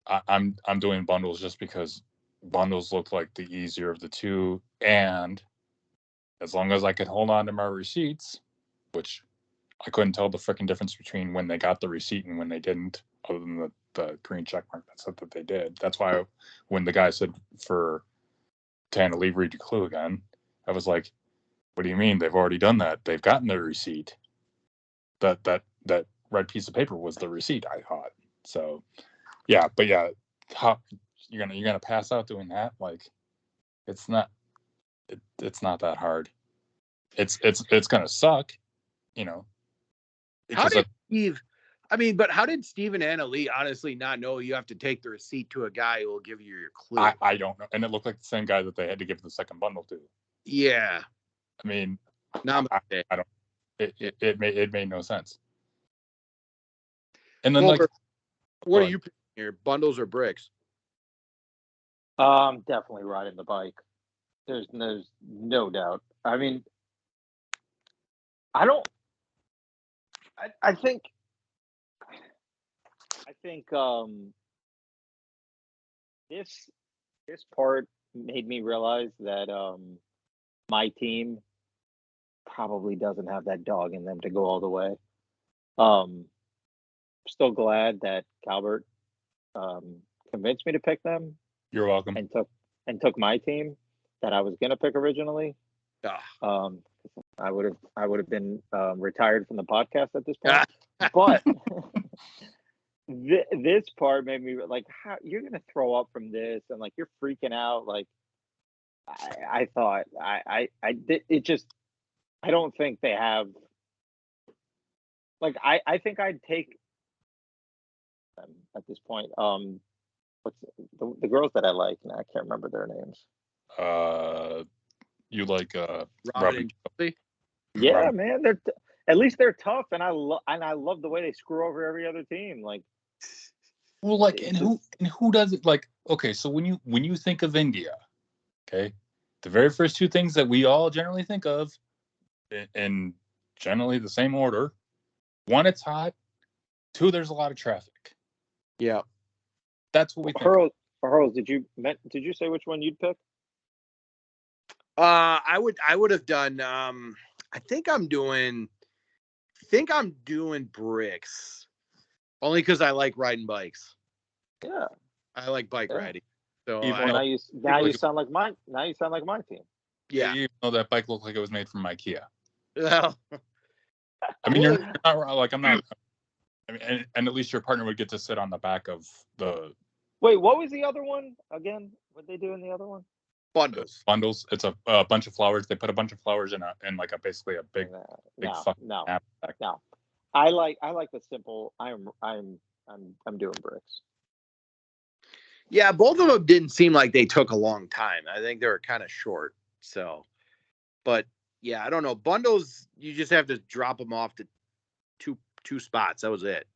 I'm doing bundles just because bundles look like the easier of the two, and as long as I could hold on to my receipts, which I couldn't tell the freaking difference between when they got the receipt and when they didn't, other than the green check mark that said that they did. That's why when the guy said for Tana leave read your clue again, I was like, what do you mean? They've already done that. They've gotten their receipt. That red piece of paper was the receipt, I thought. So yeah, but yeah, how you're gonna pass out doing that? Like, it's not that hard. It's gonna suck, How did Steve? I mean, but how did Steve and Anna Lee honestly not know you have to take the receipt to a guy who will give you your clue? I don't know, and it looked like the same guy that they had to give the second bundle to. Yeah. I mean, I don't. It made no sense. And then, Goldberg, what are you picking here? Bundles or bricks? Definitely riding the bike. There's no doubt. I mean, I think this part made me realize that my team probably doesn't have that dog in them to go all the way. Still glad that Calvert convinced me to pick them. You're welcome. And took my team that I was gonna pick originally. I would have been retired from the podcast at this point. But this part made me like, how you're gonna throw up from this, and like you're freaking out. Like I thought it just, I don't think they have. Like I think I'd take them at this point. What's the girls that I like? Now I can't remember their names. You like Robin and Chelsea? Yeah, Robin. man, at least they're tough, and I love the way they screw over every other team. Like, well, like, and who does it? Like, okay, so when you think of India, okay, the very first two things that we all generally think of, in generally the same order. One, it's hot. Two, there's a lot of traffic. Yeah. That's what we think. Hurls, did you say which one you'd pick? I would have done. I think I'm doing bricks, only because I like riding bikes. Yeah, I like bike riding. So Even now you sound like my team. yeah. Even though that bike looked like it was made from IKEA. Well, I mean, you're not wrong. Like, I'm not. I mean, and at least your partner would get to sit on the back of the. Wait, what was the other one again? What they do in the other one? Bundles. It's a bunch of flowers. They put a bunch of flowers in like basically a big fucking knapsack. No. I like the simple. I'm doing bricks. yeah, both of them didn't seem like they took a long time. I think they were kind of short. So, but yeah, I don't know. Bundles, you just have to drop them off to two spots. That was it.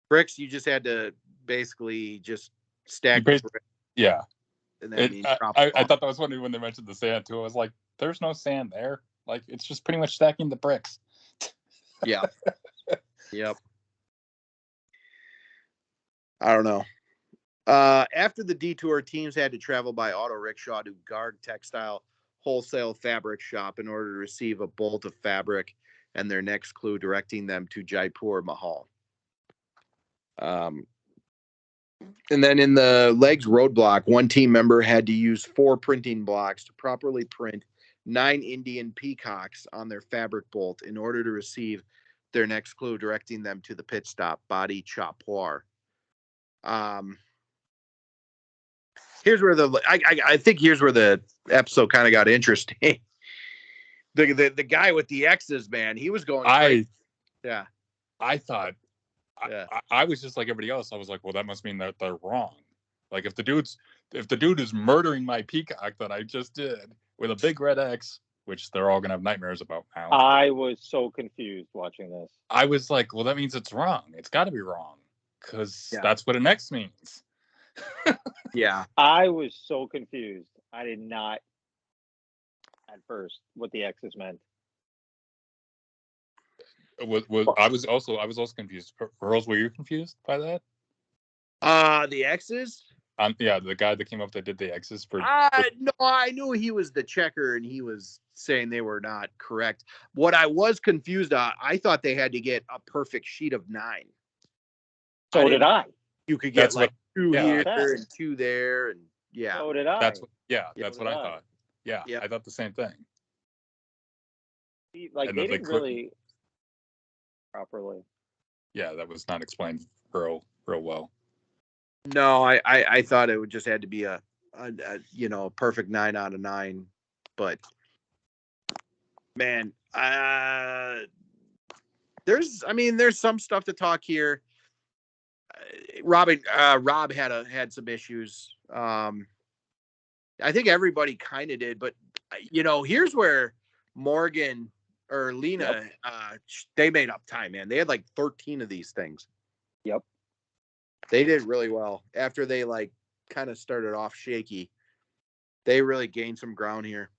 Bricks, you just had to basically just stack the bricks. Yeah. And then I thought that was funny when they mentioned the sand too. I was like, there's no sand there. Like, it's just pretty much stacking the bricks. Yeah. Yep. I don't know. After the detour, teams had to travel by auto rickshaw to Garg Textile Wholesale Fabric Shop in order to receive a bolt of fabric and their next clue directing them to Jaipur Mahal. And then in the legs roadblock, one team member had to use 4 printing blocks to properly print 9 Indian peacocks on their fabric bolt in order to receive their next clue directing them to the pit stop, Badi Chapwar. Here's where I think here's where the episode kind of got interesting. The guy with the X's, man, he was going crazy. I thought I was just like everybody else. I was like, well, that must mean that they're wrong. Like, if the dude is murdering my peacock that I just did with a big red X, which they're all gonna have nightmares about now. I was so confused watching this. I was like, well, that means it's wrong. It's got to be wrong because that's what an X means. Yeah. I was so confused. I did not at first what the X's meant. I was also confused. Girls, were you confused by that? The X's? Yeah, the guy that came up that did the X's for. No, I knew he was the checker and he was saying they were not correct. What I was confused on, I thought they had to get a perfect sheet of 9. So did I. You could get 2 here and 2 there, and So did I. That's what I thought. Yeah, I thought the same thing. Like, they didn't really properly. Yeah, that was not explained real well. No, I thought it would just had to be a perfect 9 out of 9, but man, there's some stuff to talk here. Rob had some issues. I think everybody kind of did, but here's where Morgan or Lena, they made up time, man. They had like 13 of these things. Yep. They did really well after they kind of started off shaky. They really gained some ground here.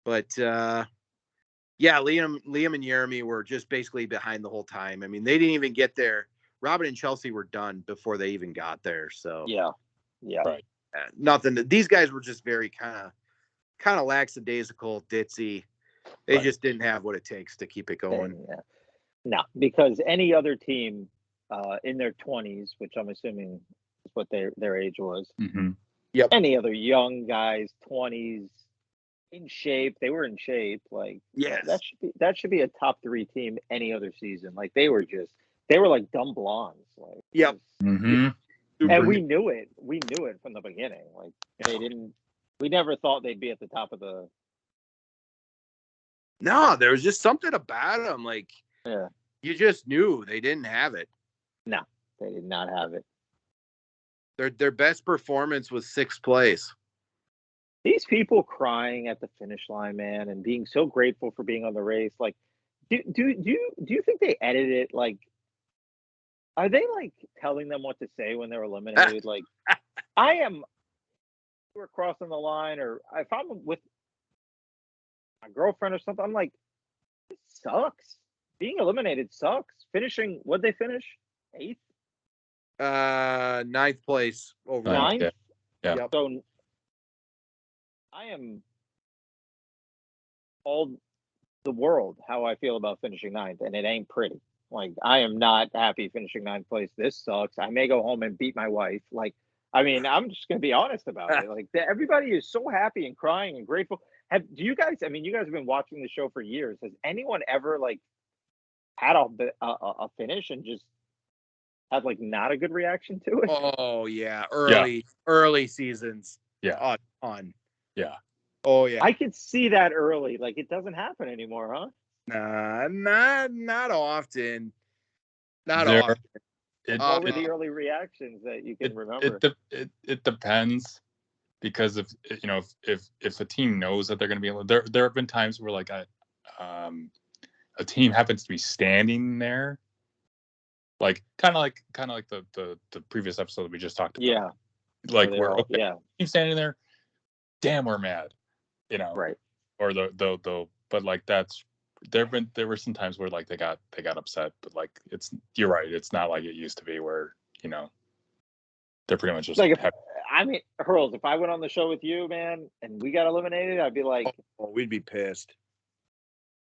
But Liam and Jeremy were just basically behind the whole time. I mean, they didn't even get there. Robin and Chelsea were done before they even got there. So yeah, right. Nothing. These guys were just very kind of lackadaisical, ditzy. They just didn't have what it takes to keep it going. Yeah. No, because any other team in their 20s, which I'm assuming is what their age was. Mm-hmm. Yep. Any other young guys, 20s, in shape. They were in shape. Like, yes, that should be a top 3 team any other season. Like, they were like dumb blondes. Like, yep. Mm-hmm. And we knew it. We knew it from the beginning. Like, we never thought they'd be at the top of the. No, there was just something about them. Like, you just knew they didn't have it. No, they did not have it. Their best performance was 6th place. These people crying at the finish line, man, and being so grateful for being on the race. Like, do you think they edited it? Like, are they like telling them what to say when they're eliminated? Like, I am we're crossing the line, or if I'm with my girlfriend or something, I'm like, it sucks. Being eliminated sucks. Finishing, what'd they finish? 8th? Ninth place overall. 9th? Yeah. Yep. So I am all the world how I feel about finishing 9th, and it ain't pretty. Like, I am not happy finishing 9th place. This sucks. I may go home and beat my wife. Like, I mean, I'm just gonna be honest about it. Like, everybody is so happy and crying and grateful. Do you guys? I mean, you guys have been watching the show for years. Has anyone ever like had a finish and just had like not a good reaction to it? Oh yeah, early seasons. Yeah. On. Yeah. Oh yeah. I could see that early. Like, it doesn't happen anymore, huh? Nah, not often. Not There- often. What were the early reactions that you can remember? It depends, because if a team knows that they're going to be able, there have been times where like a team happens to be standing there, like kind of like the previous episode that we just talked about. Yeah. Like Where we're yeah. team standing there, damn, we're mad, Right. Or the but like there were some times where like they got upset, but like you're right, it's not like it used to be where they're pretty much just like Hurls, if I went on the show with you, man, and we got eliminated, I'd be like, we'd be pissed.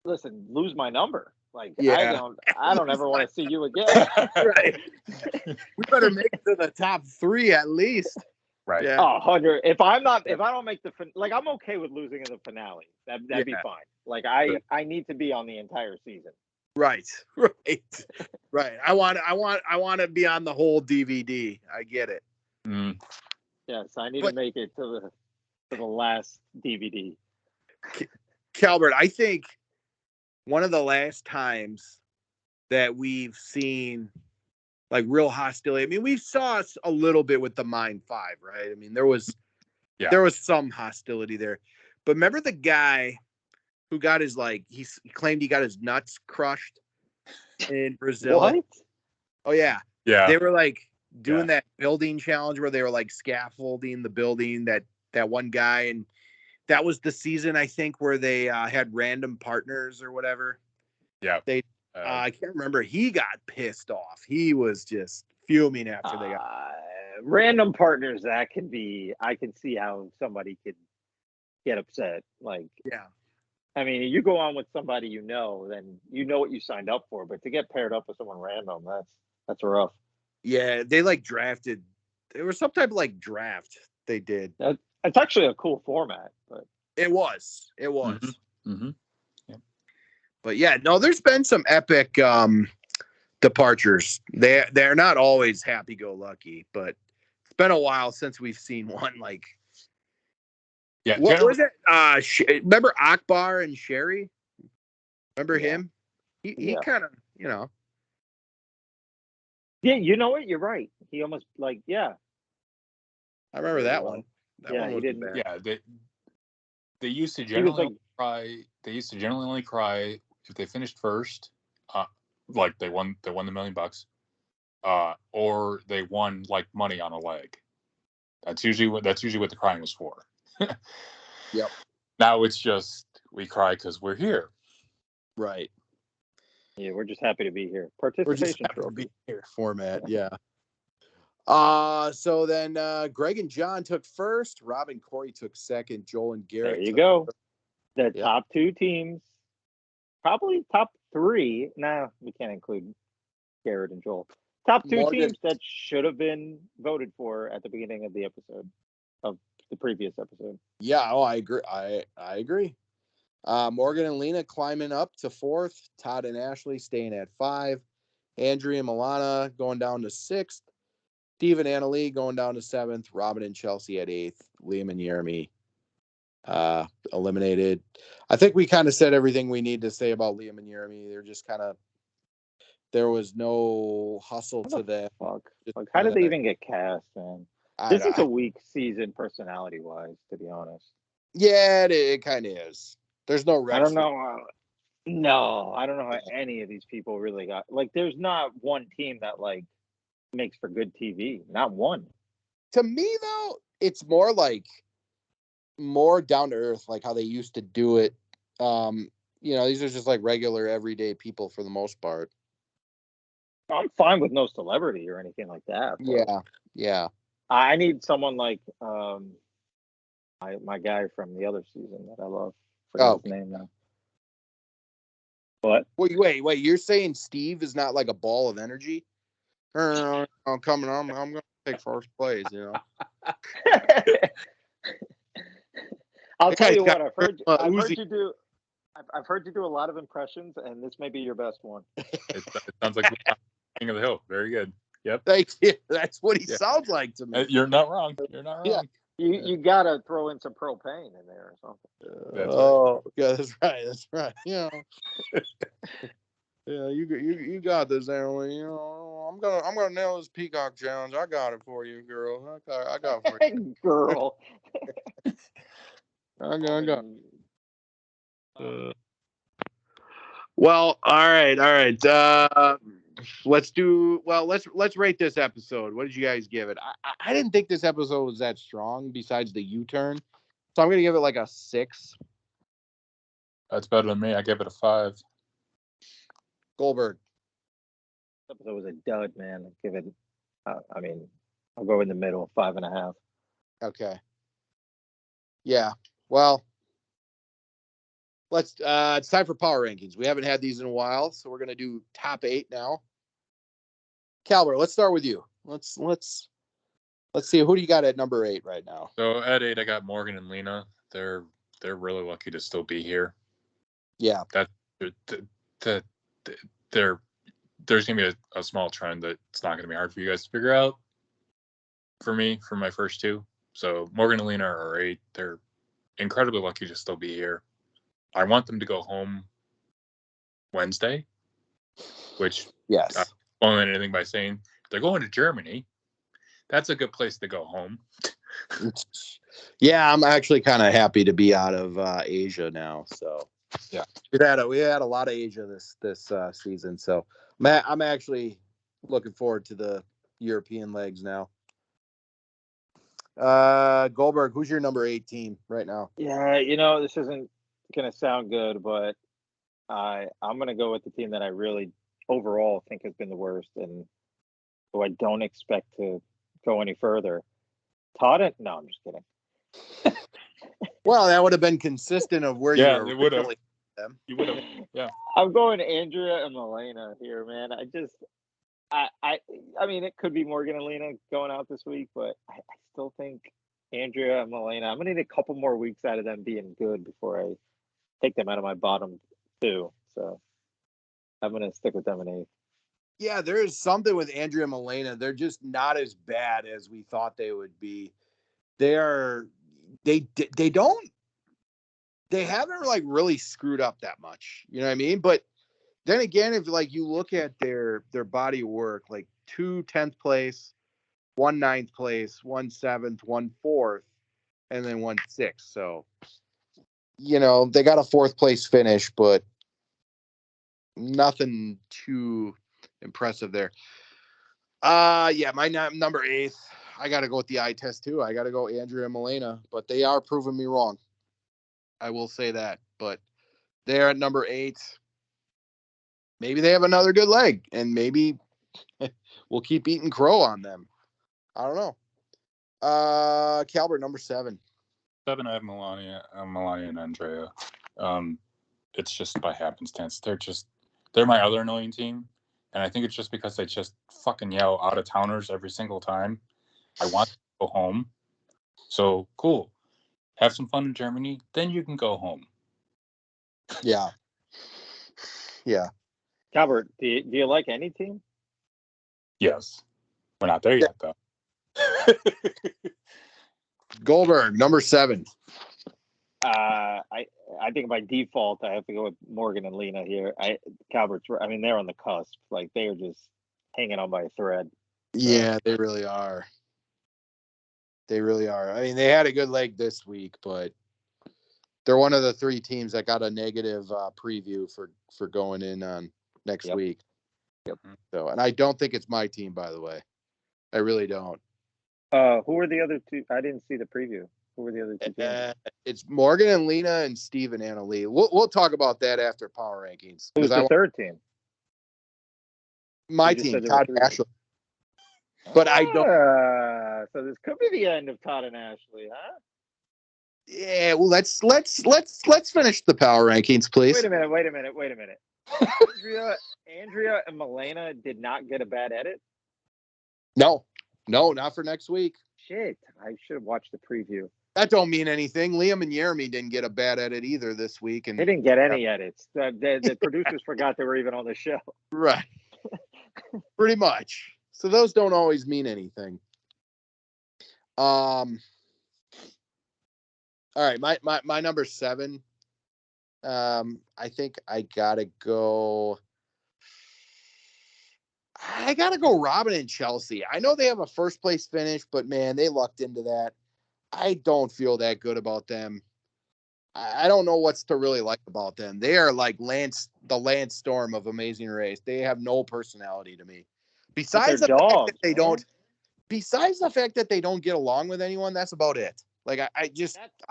Listen, lose my number. Like, Yeah. I don't ever want to see you again. Right. We better make it to the top 3 at least. Right. Yeah. 100. If I don't make like, I'm okay with losing in the finale. That'd be fine. Like, I need to be on the entire season. Right. Right. I want to be on the whole DVD. I get it. Mm. Yes, I need to make it to the last DVD. Calbert, I think one of the last times that we've seen like real hostility. I mean, we saw a little bit with the Mine 5, right? I mean, there was some hostility there. But remember the guy who got his he claimed he got his nuts crushed in Brazil? What? Oh yeah. Yeah. They were like doing that building challenge where they were like scaffolding the building, that one guy, and that was the season I think where they had random partners or whatever. Yeah. They I can't remember. He got pissed off. He was just fuming after they got random partners. That can be. I can see how somebody could get upset. Like, yeah. I mean, you go on with somebody then you know what you signed up for. But to get paired up with someone random, that's rough. Yeah, they like drafted. There was some type of like draft they did. It's actually a cool format, but it was. Mm-hmm. Mm-hmm. Yeah. But yeah, no, there's been some epic departures. They're not always happy-go-lucky, but it's been a while since we've seen one like. Yeah. What was it? Remember Akbar and Sherry? Remember him? He kind of, Yeah, you know what? You're right. He almost I remember that one. That one he didn't. bad. Yeah, they used to generally cry. They used to generally only cry if they finished first, like they won the $1 million, or they won like money on a leg. That's usually what the crying was for. Yep. Now it's just we cry because we're here. Right. Yeah, we're just happy to be here. Participation trophy here format. Yeah. So then Greg and John took first. Rob and Corey took second. Joel and Garrett. There you go. The top 2 teams, probably top 3. Nah, we can't include Garrett and Joel. Top 2 teams that should have been voted for at the beginning of the episode, of the previous episode. Yeah. Oh, I agree. I agree. Morgan and Lena climbing up to 4th. Todd and Ashley staying at 5. Andrea and Milana going down to 6th. Steve and Annalie going down to 7th. Robin and Chelsea at 8th. Liam and Jeremy eliminated. I think we kind of said everything we need to say about Liam and Jeremy. They're just kind of, there was no hustle to them. Like, how did they even get cast, man? This is a weak season personality wise, to be honest. Yeah, it kind of is. There's no I don't know. No, I don't know how any of these people really got. Like, there's not one team that like makes for good TV. Not one. To me, though, it's more like more down to earth, like how they used to do it. These are just like regular everyday people for the most part. I'm fine with no celebrity or anything like that. Yeah. I need someone like my guy from the other season that I love. Forget his name now. What? Wait. You're saying Steve is not like a ball of energy? I'm coming. I'm gonna take first place. I'll tell you what. I've heard you do. I've heard you do a lot of impressions, and this may be your best one. It sounds like King of the Hill. Very good. Yep. Thank you. That's what he sounds like to me. You're not wrong. Yeah. You gotta throw in some propane in there or something. That's right. Yeah, you got this, Emily. I'm gonna nail this peacock challenge. I got it for you, girl. I got it for you, girl. I got. Well, all right. Let's rate this episode. What did you guys give it? I didn't think this episode was that strong. Besides the U-turn, so I'm gonna give it like a 6. That's better than me. I gave it a 5. Goldberg. This episode was a dud, man. I give it. I'll go in the middle, 5.5. Okay. Yeah. Well, it's time for power rankings. We haven't had these in a while, so we're gonna do top 8 now. Calvert, let's start with you. Let's see, who do you got at number 8 right now? So at 8, I got Morgan and Lena. They're really lucky to still be here. Yeah. There's gonna be a small trend that it's not gonna be hard for you guys to figure out. For me, for my first 2. So Morgan and Lena are 8. They're incredibly lucky to still be here. I want them to go home Wednesday, which yes, I won't end anything by saying they're going to Germany. That's a good place to go home. Yeah, I'm actually kind of happy to be out of Asia now. So yeah, we had a lot of Asia this season. So I'm actually looking forward to the European legs now. Goldberg, who's your number 8 team right now? Yeah, this isn't gonna sound good, but I'm gonna go with the team that I really overall think has been the worst, and who I don't expect to go any further. Todd, no, I'm just kidding. Well, that would have been consistent of where you were. It would have. You would have. Yeah. I'm going Andrea and Milena here, man. I mean, it could be Morgan and Lena going out this week, but I still think Andrea and Milena, I'm gonna need a couple more weeks out of them being good before I take them out of my bottom 2. So I'm gonna stick with them in 8. Yeah, there is something with Andrea and Milena. They're just not as bad as we thought they would be. They haven't like really screwed up that much. You know what I mean? But then again, if like you look at their body of work, like 2 10th place, 1 9th place, 1 7th, 1 4th, and then 1 6th. So, they got a 4th place finish, but nothing too impressive there. Yeah, my number 8. I got to go with the eye test too. I got to go Andrea and Milena, but they are proving me wrong. I will say that, but they're at number 8. Maybe they have another good leg, and maybe we'll keep eating crow on them. I don't know. Calvert, number 7. 7, I have Melania and Andrea. It's just by happenstance. They're my other annoying team, and I think it's just because they just fucking yell out of towners every single time. I want to go home. So cool. Have some fun in Germany, then you can go home. Yeah. Calvert, do you like any team? Yes. We're not there yet, though. Goldberg, number 7. I think by default I have to go with Morgan and Lena here. Calvert's, I mean, they're on the cusp. Like, they are just hanging on by a thread. Yeah, they really are. I mean, they had a good leg this week, but they're one of the 3 teams that got a negative preview for going in on next week. Yep. So, and I don't think it's my team, by the way. I really don't. Who were the other two? I didn't see the preview. Who were the other two teams? It's Morgan and Lena and Steve and Anna Lee. We'll talk about that after power rankings. Who's the third team? My team, Todd Ashley. But I don't. So this could be the end of Todd and Ashley, huh? Yeah. Well, let's finish the power rankings, please. Wait a minute. Andrea and Milena did not get a bad edit. No, not for next week. Shit, I should have watched the preview. That don't mean anything. Liam and Jeremy didn't get a bad edit either this week, and they didn't get any edits. The producers forgot they were even on the show. Right. Pretty much. So those don't always mean anything. All right, my number 7. I think I gotta go Robin and Chelsea. I know they have a first place finish, but man, they lucked into that. I don't feel that good about them. I don't know what's to really like about them. They are like Lance Storm of Amazing Race. They have no personality to me. Besides the fact that they don't get along with anyone, that's about it. Like I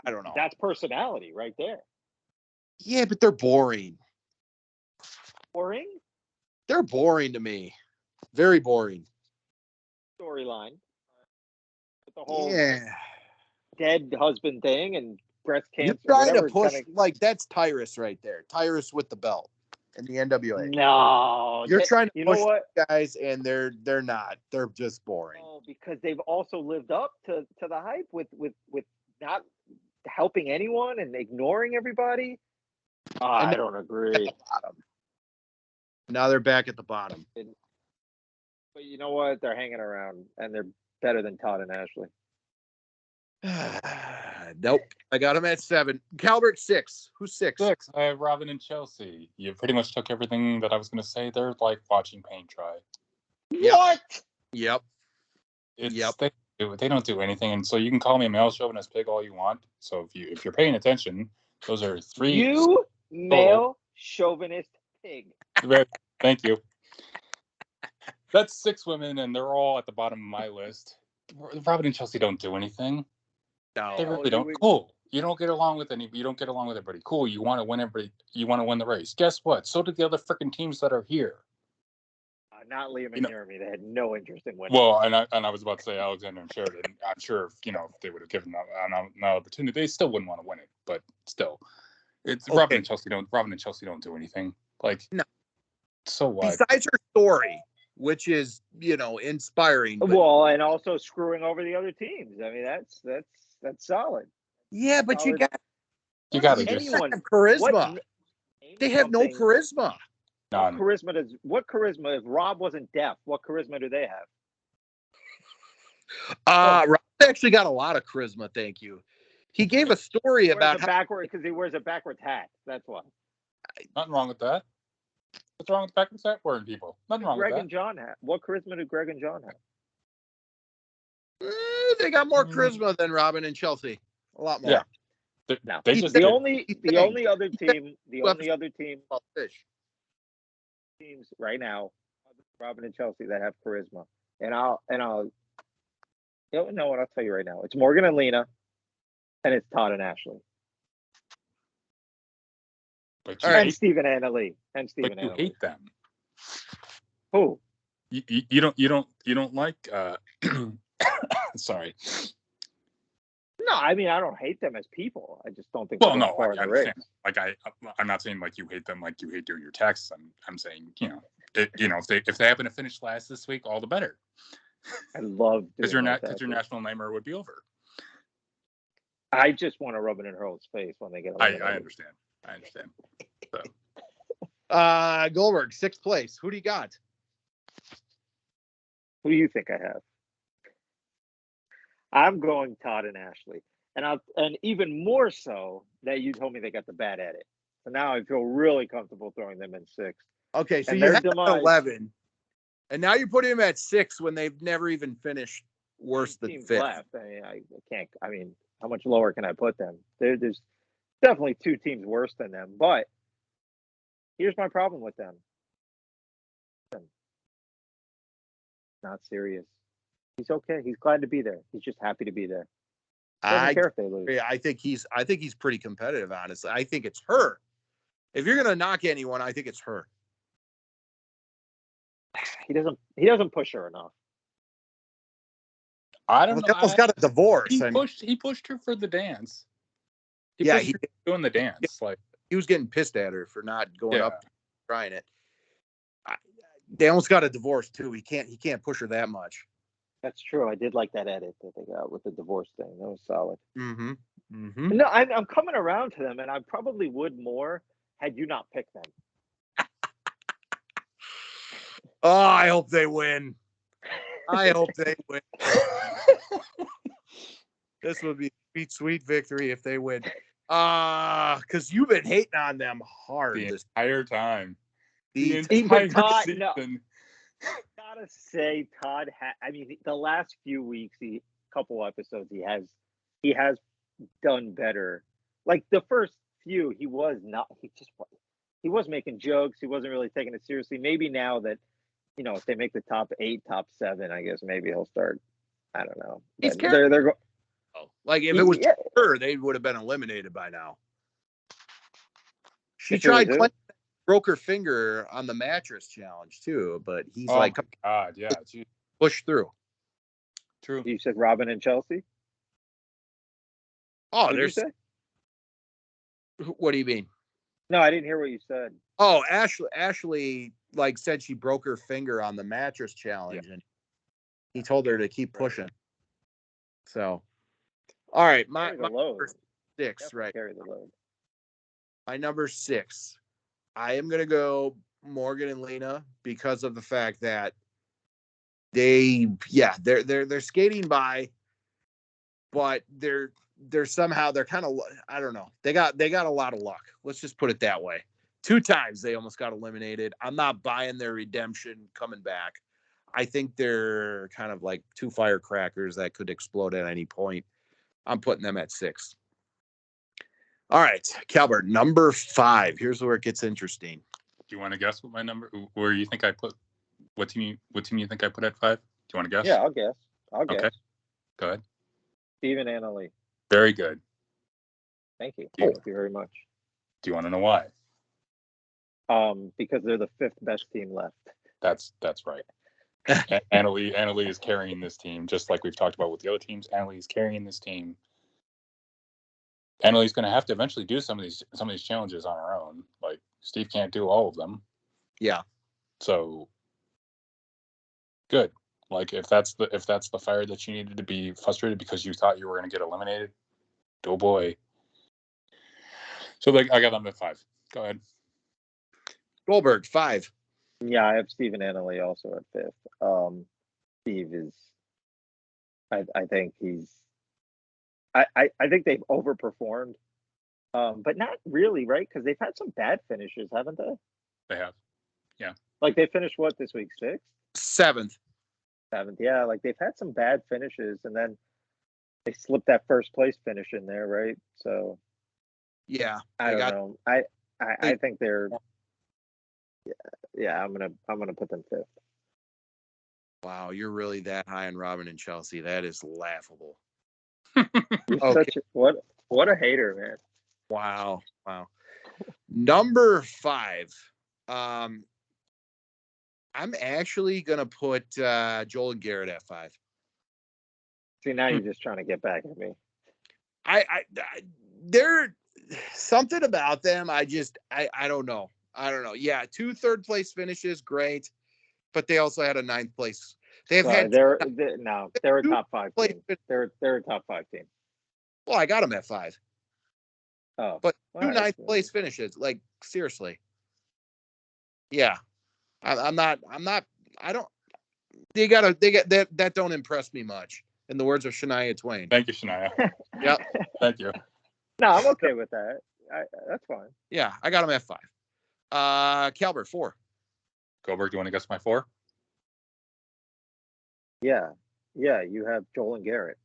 don't know. That's personality right there. Yeah, but they're boring. Boring? They're boring to me. Very boring. Storyline. The whole dead husband thing and breast cancer. You try to push like that's Tyrus right there. Tyrus with the belt in the NWA. No, you're trying to push guys, and they're not. They're just boring. Oh, because they've also lived up to the hype with not helping anyone and ignoring everybody. I don't agree. Now they're back at the bottom. But you know what? They're hanging around, and they're better than Todd and Ashley. Nope. I got them at 7. Calvert 6. Who's 6? 6. I have Robin and Chelsea. You pretty much took everything that I was going to say. They're like watching paint dry. What? Yep. They don't do anything, and so you can call me a male chauvinist pig all you want. So if you're paying attention, those are 3. You male chauvinist pig. Thank you. That's 6 women, and they're all at the bottom of my list. Robin and Chelsea don't do anything. No, they really don't. Cool. You don't get along with You don't get along with everybody. Cool. You want to win everybody. You want to win the race. Guess what? So did the other freaking teams that are here. Not Liam and Jeremy. They had no interest in winning. Well, and I was about to say Alexander and Sheridan. I'm sure if they would have given them an opportunity, they still wouldn't want to win it. But still, it's okay. Robin and Chelsea don't do anything. Like no. So what? Besides her story, which is inspiring. Well, and also screwing over the other teams. I mean, that's solid. Yeah, but solid. you got to have charisma. They have no charisma. What charisma? If Rob wasn't deaf, what charisma do they have? Rob actually got a lot of charisma. Thank you. He gave a story about because he wears a backwards hat. That's why. Nothing wrong with that. What's wrong with backwards hat wearing people? Nothing wrong with that. Greg and John have. What charisma do Greg and John have? They got more charisma than Robin and Chelsea. A lot more. Yeah. The only other team teams right now, Robin and Chelsea, that have charisma, and I'll you know what, I'll tell you right now, it's Morgan and Lena, and it's Todd and Ashley, and Steve and Anna Lee, you hate them. Who? You don't like sorry. No, I mean, I don't hate them as people. I just don't think. Well, no, I'm not saying like you hate them like you hate doing your texts. I'm saying if they happen to finish last this week, all the better. I love because your national nightmare would be over. I just want to rub it in Hurl's face when they get. I understand. So. Goldberg, 6th place. Who do you got? Who do you think I have? I'm going Todd and Ashley, and even more so that you told me they got the bad edit. So now I feel really comfortable throwing them in 6th. Okay, so you had 11, and now you're putting them at 6 when they've never even finished worse than 5th. Left. I can't. I mean, how much lower can I put them? There's definitely 2 teams worse than them, but here's my problem with them. Not serious. He's okay. He's glad to be there. He's just happy to be there. Doesn't I care if they lose. I think he's pretty competitive, honestly. I think it's her. If you're gonna knock anyone, I think it's her. He doesn't push her enough. I don't Well, know. they almost got a divorce. He pushed her for the dance. He Yeah, pushed her doing the dance. Like he was getting pissed at her for not going Yeah. up trying it. They almost got a divorce too. He can't push her that much. That's true. I did like that edit that they got with the divorce thing. That was solid. Mm-hmm. Mm-hmm. No, I'm coming around to them, and I probably would more had you not picked them. Oh, I hope they win. I hope they win. This would be a sweet, sweet victory if they win. Because you've been hating on them hard the this entire time. the entire Todd, season. no. Gotta say, Todd. I mean, the last few weeks, couple episodes, he has done better. Like the first few, he was not. He was making jokes. He wasn't really taking it seriously. Maybe now that if they make the top 8, top 7, I guess maybe he'll start. I don't know. He's They're like if it was her, they would have been eliminated by now. She tried playing, broke her finger on the mattress challenge too, but he's like, God, yeah, push through. True. You said Robin and Chelsea. Oh, What did you say? What do you mean? No, I didn't hear what you said. Oh, Ashley like said she broke her finger on the mattress challenge, and he told her to keep pushing. So, all right, my number 6, right? Carry the load. My number 6, I am gonna go Morgan and Lena because of the fact that they're skating by, but they're kind of, I don't know. They got a lot of luck. Let's just put it that way. 2 times they almost got eliminated. I'm not buying their redemption coming back. I think they're kind of like 2 firecrackers that could explode at any point. I'm putting them at 6. All right, Calbert, number 5. Here's where it gets interesting. Do you want to guess what my number? Where you think I put? What team you think I put at 5? Do you want to guess? Yeah, I'll guess. Okay. Go ahead. Steve and Annalie. Very good. Thank you. Thank you very much. Do you want to know why? Because they're the 5th best team left. That's right. Annalie is carrying this team, just like we've talked about with the other teams. Annalie is carrying this team. Annalie's going to have to eventually do some of these challenges on her own. Like Steve can't do all of them. Yeah. So good. Like if that's the fire that you needed to be frustrated because you thought you were going to get eliminated, oh boy. So I got them at 5. Go ahead. Goldberg, 5. Yeah, I have Steve and Annalie also at 5th. Steve is, I think he's, I think they've overperformed, but not really, right? Because they've had some bad finishes, haven't they? They have, yeah. Like they finished what this week? 6th, 7th. 7th, yeah. Like they've had some bad finishes, and then they slipped that first place finish in there, right? So, yeah, I don't know. I think they're. Yeah, I'm gonna put them 5th. Wow, you're really that high on Robin and Chelsea. That is laughable. Okay. What a hater, man. Wow. Number 5. I'm actually gonna put Joel and Garrett at 5. See, now you're just trying to get back at me. I they're something about them. I don't know. Yeah, 2 3rd place finishes, great, but they also had a 9th place. They're a top 5 team. They're a top 5 team. Well, I got them at 5. Oh, but 2 9th place finishes. Like seriously. Yeah, I'm not. I don't. They get that don't impress me much. In the words of Shania Twain. Thank you, Shania. Yep. Thank you. No, I'm okay with that. That's fine. Yeah, I got them at 5. Calbert, 4. Goldberg, do you want to guess my 4? Yeah, you have Joel and Garrett.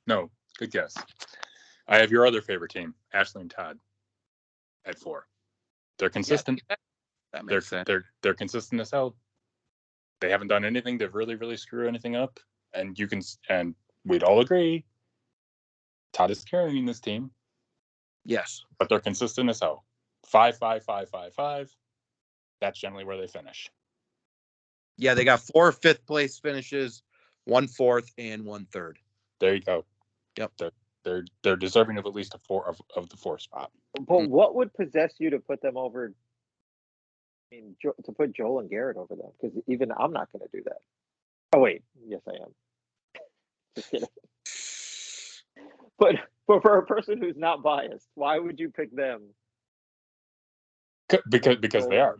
No, good guess. I have your other favorite team, Ashley and Todd, at 4. They're consistent. Yeah, that makes sense. They're consistent as hell. They haven't done anything to really, really screw anything up. and we'd all agree, Todd is carrying this team. Yes. But they're consistent as hell. 5, 5, 5, 5, 5. That's generally where they finish. Yeah, they got 4 fifth place finishes, 1 fourth, and 1 third. There you go. Yep. They're deserving of at least of the 4th spot. But what would possess you to put them over? I mean, to put Joel and Garrett over them? Because even I'm not going to do that. Oh wait, yes I am. Just kidding. But for a person who's not biased, why would you pick them? Because they are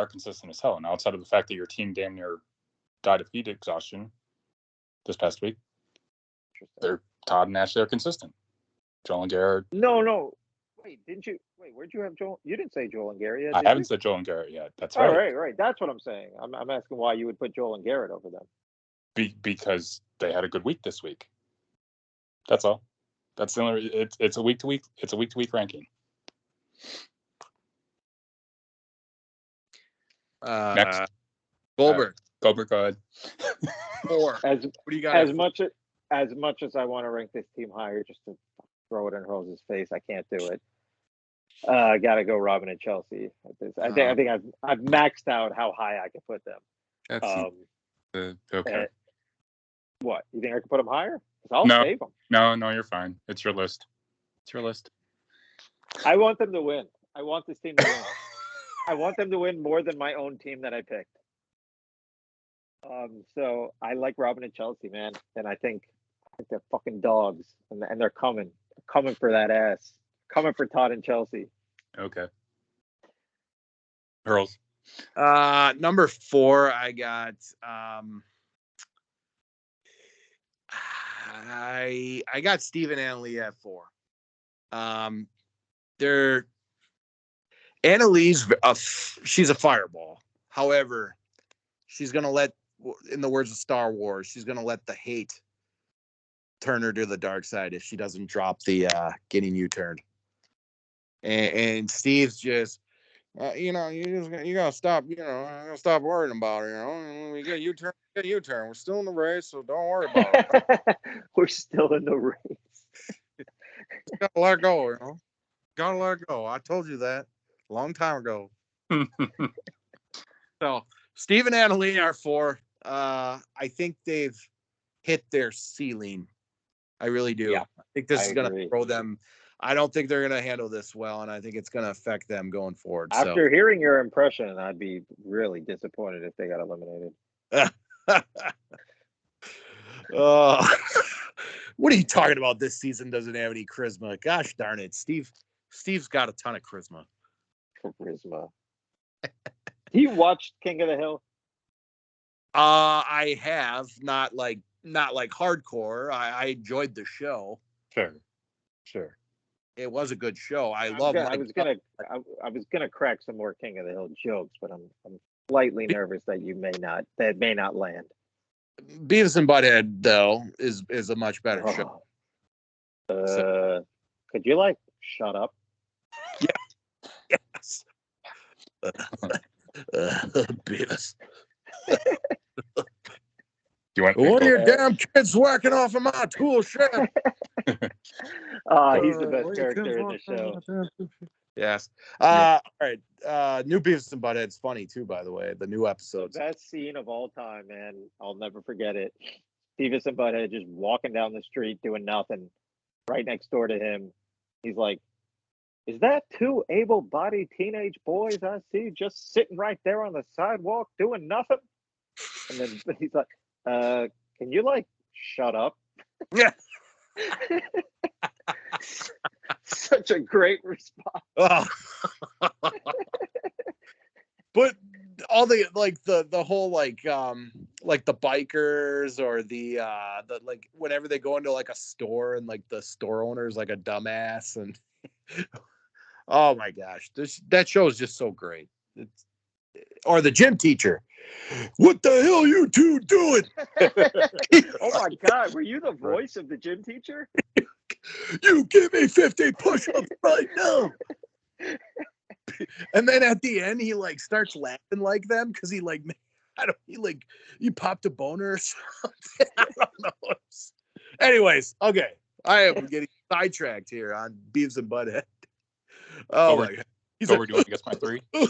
consistent as hell. And outside of the fact that your team damn near died of heat exhaustion this past week, Todd and Ashley are consistent. Joel and Garrett. No. Wait, where'd you have Joel? You didn't say Joel and Garrett yet. I haven't said Joel and Garrett yet. That's right. Oh, right. That's what I'm saying. I'm asking why you would put Joel and Garrett over them. Because they had a good week this week. That's all. That's similar. It's a week to week. It's a week to week ranking. Next, Goldberg. Goldberg, go ahead. 4. What do you got? As much as I want to rank this team higher, just to throw it in Rose's face, I can't do it. I gotta go Robin and Chelsea. I think I've maxed out how high I can put them. Okay. What, you think I can put them higher? I'll save them. No, you're fine. It's your list. I want them to win. I want this team to win. I want them to win more than my own team that I picked. So I like Robin and Chelsea, man, and I think they're fucking dogs, and they're coming for that ass, coming for Todd and Chelsea. Okay. Pearls. Number 4, I got. I got Steve and Annalise at 4. Annalise, she's a fireball. However, she's gonna let, in the words of Star Wars, she's gonna let the hate turn her to the dark side if she doesn't drop the getting U-turned. And Steve's just, you gotta stop, stop worrying about it. When we get U-turn, We're still in the race, so don't worry about it. We're still in the race. Gotta let it go, Gotta let it go. I told you that a long time ago. So Steve and Annalise are 4. I think they've hit their ceiling. I really do. Yeah, I think this is going to throw them. I don't think they're going to handle this well, and I think it's going to affect them going forward. After hearing your impression, I'd be really disappointed if they got eliminated. What are you talking about? This season doesn't have any charisma. Gosh darn it, Steve's got a ton of charisma. Do you watch King of the Hill? I have, not like hardcore. I enjoyed the show. Sure. It was a good show. I was gonna crack some more King of the Hill jokes, but I'm slightly nervous that may not land. Beavis and Butthead though is a much better show. Could you shut up? Yeah. Yes. Beavis. One of your damn kids working off of my tool shed. He's the best character in the show. Yes. All right. New Beavis and Butthead's funny too, by the way. The new episodes. The best scene of all time, man. I'll never forget it. Beavis and Butthead just walking down the street doing nothing. Right next door to him, he's like, "Is that 2 able-bodied teenage boys I see just sitting right there on the sidewalk doing nothing?" And then he's like, "Can you shut up?" Yeah. Such a great response. Oh. But all the the whole the bikers or the whenever they go into a store and the store owner is a dumbass and oh my gosh, that show is just so great. Or the gym teacher. What the hell you two doing? Oh my God, were you the voice of the gym teacher? You give me 50 push-ups right now. And then at the end he starts laughing like them because he He popped a boner or something. I don't know. Anyways, okay. I am getting sidetracked here on Beavis and Butthead. Oh my God. Gober, do you want to guess my 3? You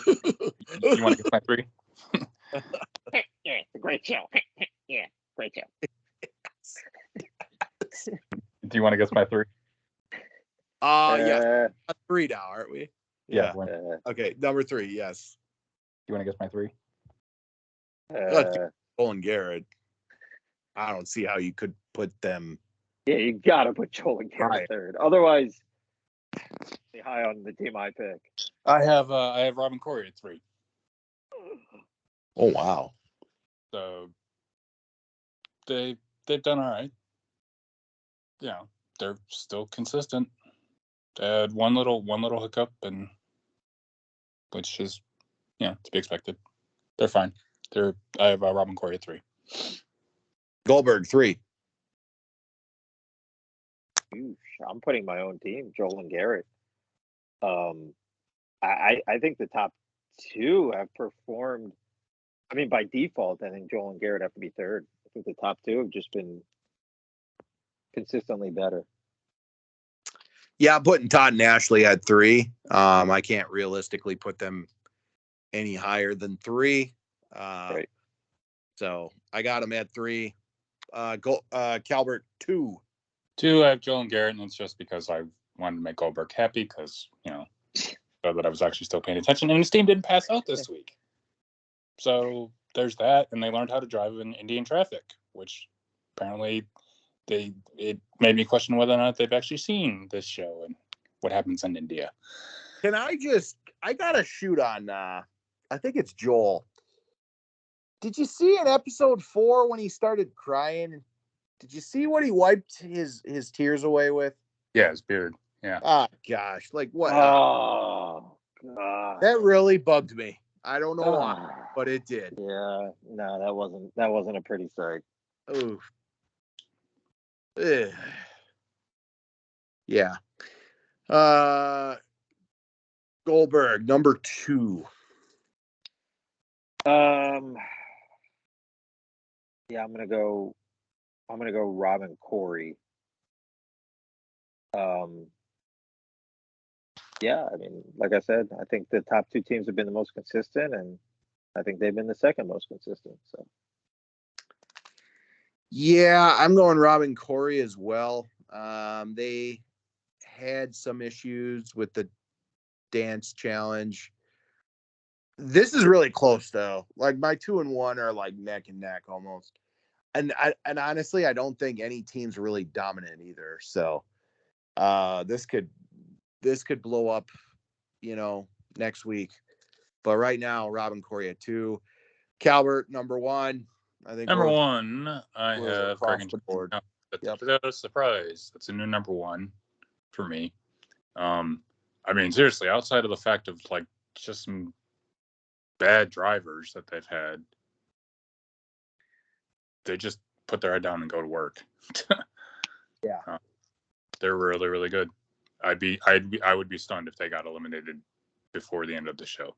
want to guess my 3? Yeah, it's a great show. Yeah, great show. Do you want to guess my 3? Yeah. 3 now, aren't we? Yeah. Okay, number 3, yes. Do you want to guess my 3? Joel and Garrett. I don't see how you could put them. Yeah, you gotta put Joel and Garrett third. Otherwise, be high on the team I pick. I have Rob and Corey at 3. Oh wow. So they've done all right. You know, they're still consistent. They had one little hiccup, and which is to be expected. They're fine. I have Rob and Corey at 3. Goldberg 3. I'm putting my own team, Joel and Garrett. I think the top 2 have performed. I mean, by default, I think Joel and Garrett have to be third. I think the top 2 have just been consistently better. Yeah, I'm putting Todd and Ashley at 3. I can't realistically put them any higher than 3. Right. So I got them at 3. Calvert 2. 2, I have Joel and Garrett, and it's just because I wanted to make Goldberg happy because, so that I was actually still paying attention. And his team didn't pass out this week. So there's that. And they learned how to drive in Indian traffic, which apparently it made me question whether or not they've actually seen this show and what happens in India. Can I got to shoot on, I think it's Joel. Did you see in episode 4 when he started crying? Did you see what he wiped his tears away with? Yeah, his beard. Yeah. Oh gosh, like what? Oh God. That really bugged me. I don't know why, but it did. Yeah, no, that wasn't a pretty sight. Oof. Ugh. Yeah. Goldberg number 2. Yeah, I'm gonna go Rob and Corey. Yeah, I mean, like I said, I think the top 2 teams have been the most consistent, and I think they've been the second most consistent. So. Yeah, I'm going Rob and Corey as well. They had some issues with the dance challenge. This is really close though. Like my 2 and 1 are like neck and neck almost. And honestly, I don't think any team's really dominant either. So this could blow up, next week. But right now, Rob and Corey at 2. Calvert number 1. I think number 1, I have Greg and board. That's a surprise. That's a new number 1 for me. I mean, seriously, outside of the fact of like just some bad drivers that they've had, they just put their head down and go to work. Yeah, they're really, really good. I would be stunned if they got eliminated before the end of the show.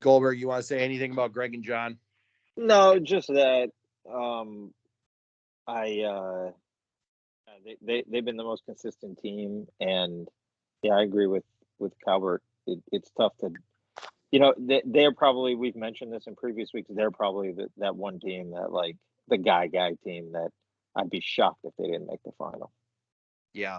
Goldberg, you want to say anything about Greg and John? No, just that. They've been the most consistent team, and yeah, I agree with Calvert. It's tough to, they're probably, we've mentioned this in previous weeks, they're probably that one team that, like, the guy team that I'd be shocked if they didn't make the final. Yeah.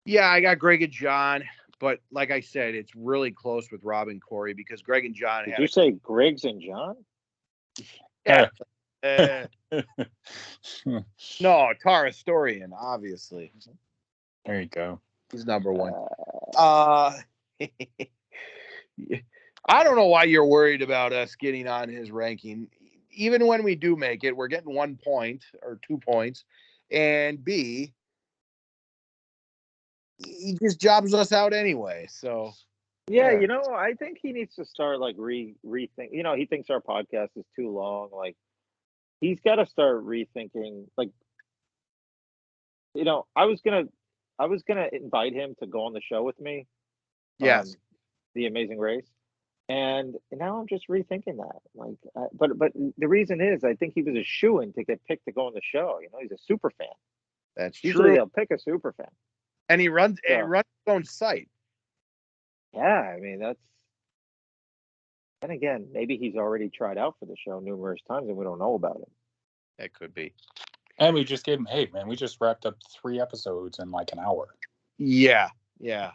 Yeah, I got Greg and John, but like I said, it's really close with Rob and Corey because Greg and John Did you say Griggs and John? Yeah. No, Tarastorian, obviously. There you go. He's number 1. I don't know why you're worried about us getting on his ranking. Even when we do make it, we're getting 1 point or 2 points. And B, he just jobs us out anyway. So yeah, I think he needs to start like rethink. He thinks our podcast is too long. Like, he's got to start rethinking. Like, I was gonna I was gonna invite him to go on the show with me. Yes. The Amazing Race, and now I'm just rethinking that. Like, but the reason is I think he was a shoo-in to get picked to go on the show. You know, he's a super fan. That's Usually true. they'll pick a super fan. And he runs So, his own site. Yeah, I mean that's. Then again, maybe he's already tried out for the show numerous times and we don't know about it. That could be. And we just gave him, hey man, we just wrapped up 3 episodes in like an hour. Yeah.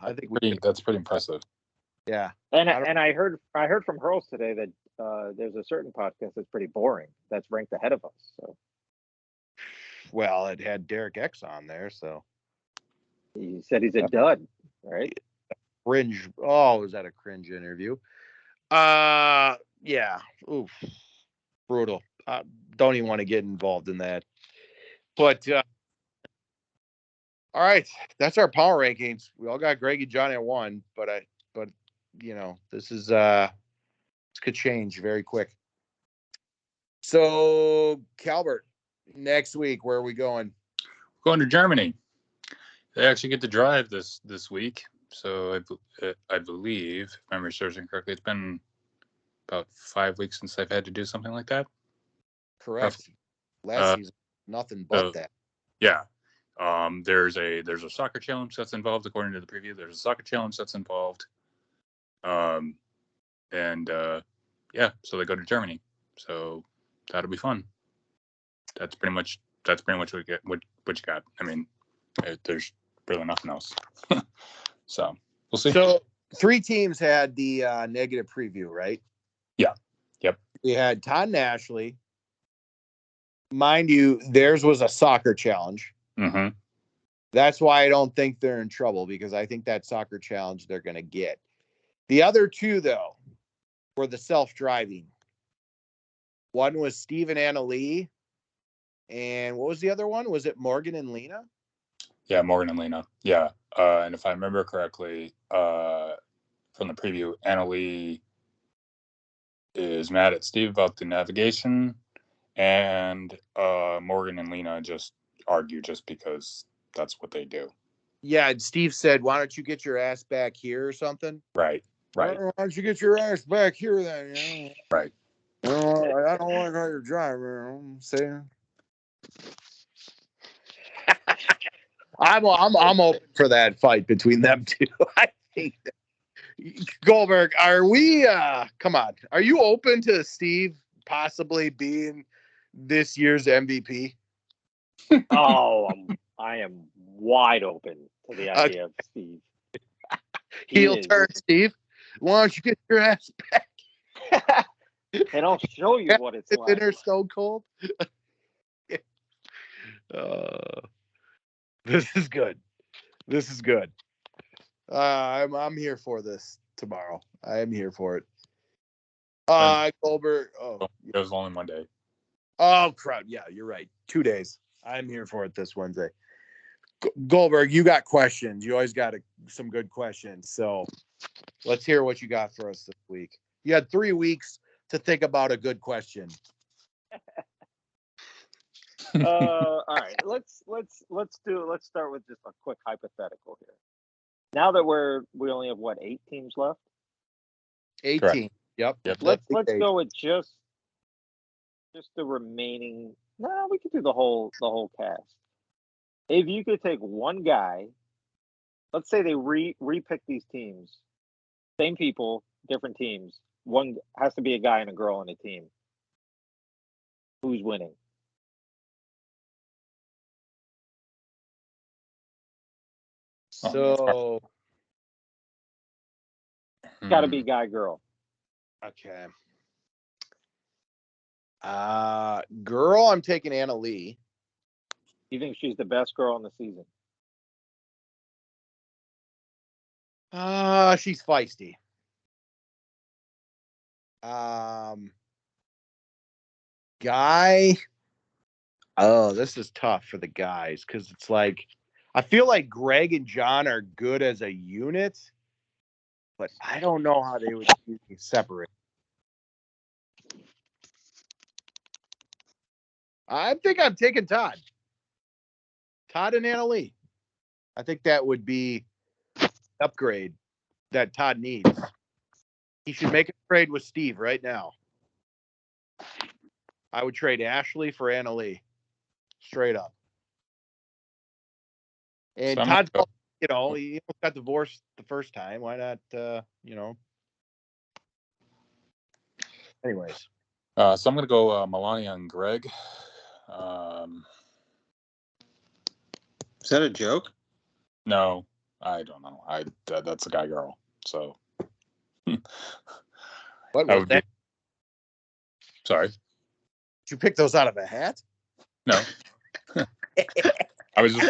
I think That's pretty impressive. Yeah. And I heard from Hurls today that there's a certain podcast that's pretty boring that's ranked ahead of us. So, well, it had Derek X on there, so he said he's a dud, right? cringe. Oh, was that a cringe interview? Yeah. Oof. Brutal. Don't even want to get involved in that. But all right, that's our power rankings. We all got Greg and Johnny at 1, but this is this could change very quick. So, Calvert, next week, where are we going? Going to Germany. They actually get to drive this week. So I believe, if memory serves me correctly, it's been about 5 weeks since I've had to do something like that. Correct. Last season, nothing but that. Yeah. There's a soccer challenge that's involved, according to the preview. There's a soccer challenge that's involved. Yeah, so they go to Germany. So that'll be fun. That's pretty much what you got. I mean, there's really nothing else. So we'll see. So 3 teams had the negative preview, right? Yeah. Yep. We had Todd and Ashley. Mind you, theirs was a soccer challenge. Mm-hmm. That's why I don't think they're in trouble, because I think that soccer challenge they're going to get. The other 2, though, were the self-driving. One was Steve and Anna Lee. And what was the other one? Was it Morgan and Lena? Yeah, Morgan and Lena. Yeah. And if I remember correctly, from the preview, Anna Lee is mad at Steve about the navigation, and Morgan and Lena just argue just because that's what they do. Yeah, and Steve said, "Why don't you get your ass back here or something?" Right. Why don't you get your ass back here then? You know? Right. I don't like how you're driving. You know what I'm saying. I'm open for that fight between them 2. I think that. Goldberg, are we? Come on, are you open to Steve possibly being this year's MVP? Oh, I am wide open to the idea of Steve. Heel turn, Steve. Why don't you get your ass back? And I'll show you what it's like. Inner Stone Cold. This is good. This is good. I'm here for this tomorrow. I am here for it. Goldberg. Oh, it was only one day. Oh, crap. Yeah, you're right. 2 days. I'm here for it this Wednesday. Goldberg, you got questions. You always got some good questions. So let's hear what you got for us this week. You had 3 weeks to think about a good question. All right, let's start with just a quick hypothetical here. Now that we only have 8 teams left? 18. Correct. Yep. Let's go with just the remaining. No, we could do the whole cast. If you could take one guy, let's say they repick these teams, same people, different teams. One has to be a guy and a girl on a team. Who's winning? So Got to be guy girl. Okay. Girl, I'm taking Anna Lee. You think she's the best girl in the season? She's feisty. Guy. Oh, this is tough for the guys because it's like I feel like Greg and John are good as a unit, but I don't know how they would be separate. I think I'm taking Todd. Todd and Anna Lee. I think that would be an upgrade that Todd needs. He should make a trade with Steve right now. I would trade Ashley for Anna Lee. Straight up. And So Todd, he almost got divorced the first time. Why not, Anyways. So I'm going to go Melania and Greg. Is that a joke? No, I don't know. That's a guy girl. So What was that? Sorry. Did you pick those out of a hat? No. I was just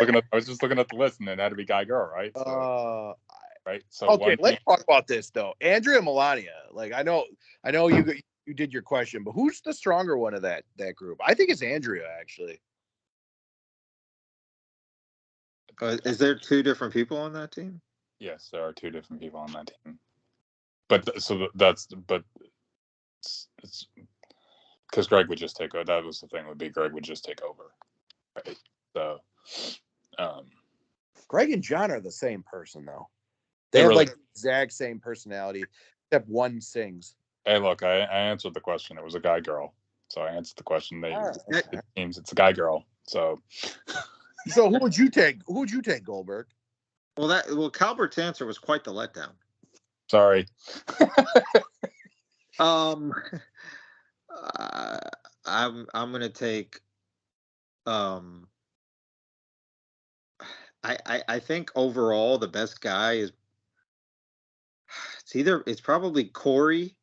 looking at the list, and it had to be guy girl, right? So, right. So okay, let's talk about this though. Andrea and Melania. Like I know you did your question, but who's the stronger one of that group? I think it's Andrea actually. Is there two different people on that team? Yes, there are two different people on that team. But it's because Greg would just take over. That was the thing. Would be Greg would just take over, right? So, Greg and John are the same person though. They have like the exact same personality, except one sings. Hey, look, I answered the question. It was a guy girl, so I answered the question. It seems it's a guy girl. So who would you take? Who would you take, Goldberg? Well, Calbert's answer was quite the letdown. Sorry. I'm gonna take. I think overall the best guy is. It's probably Corey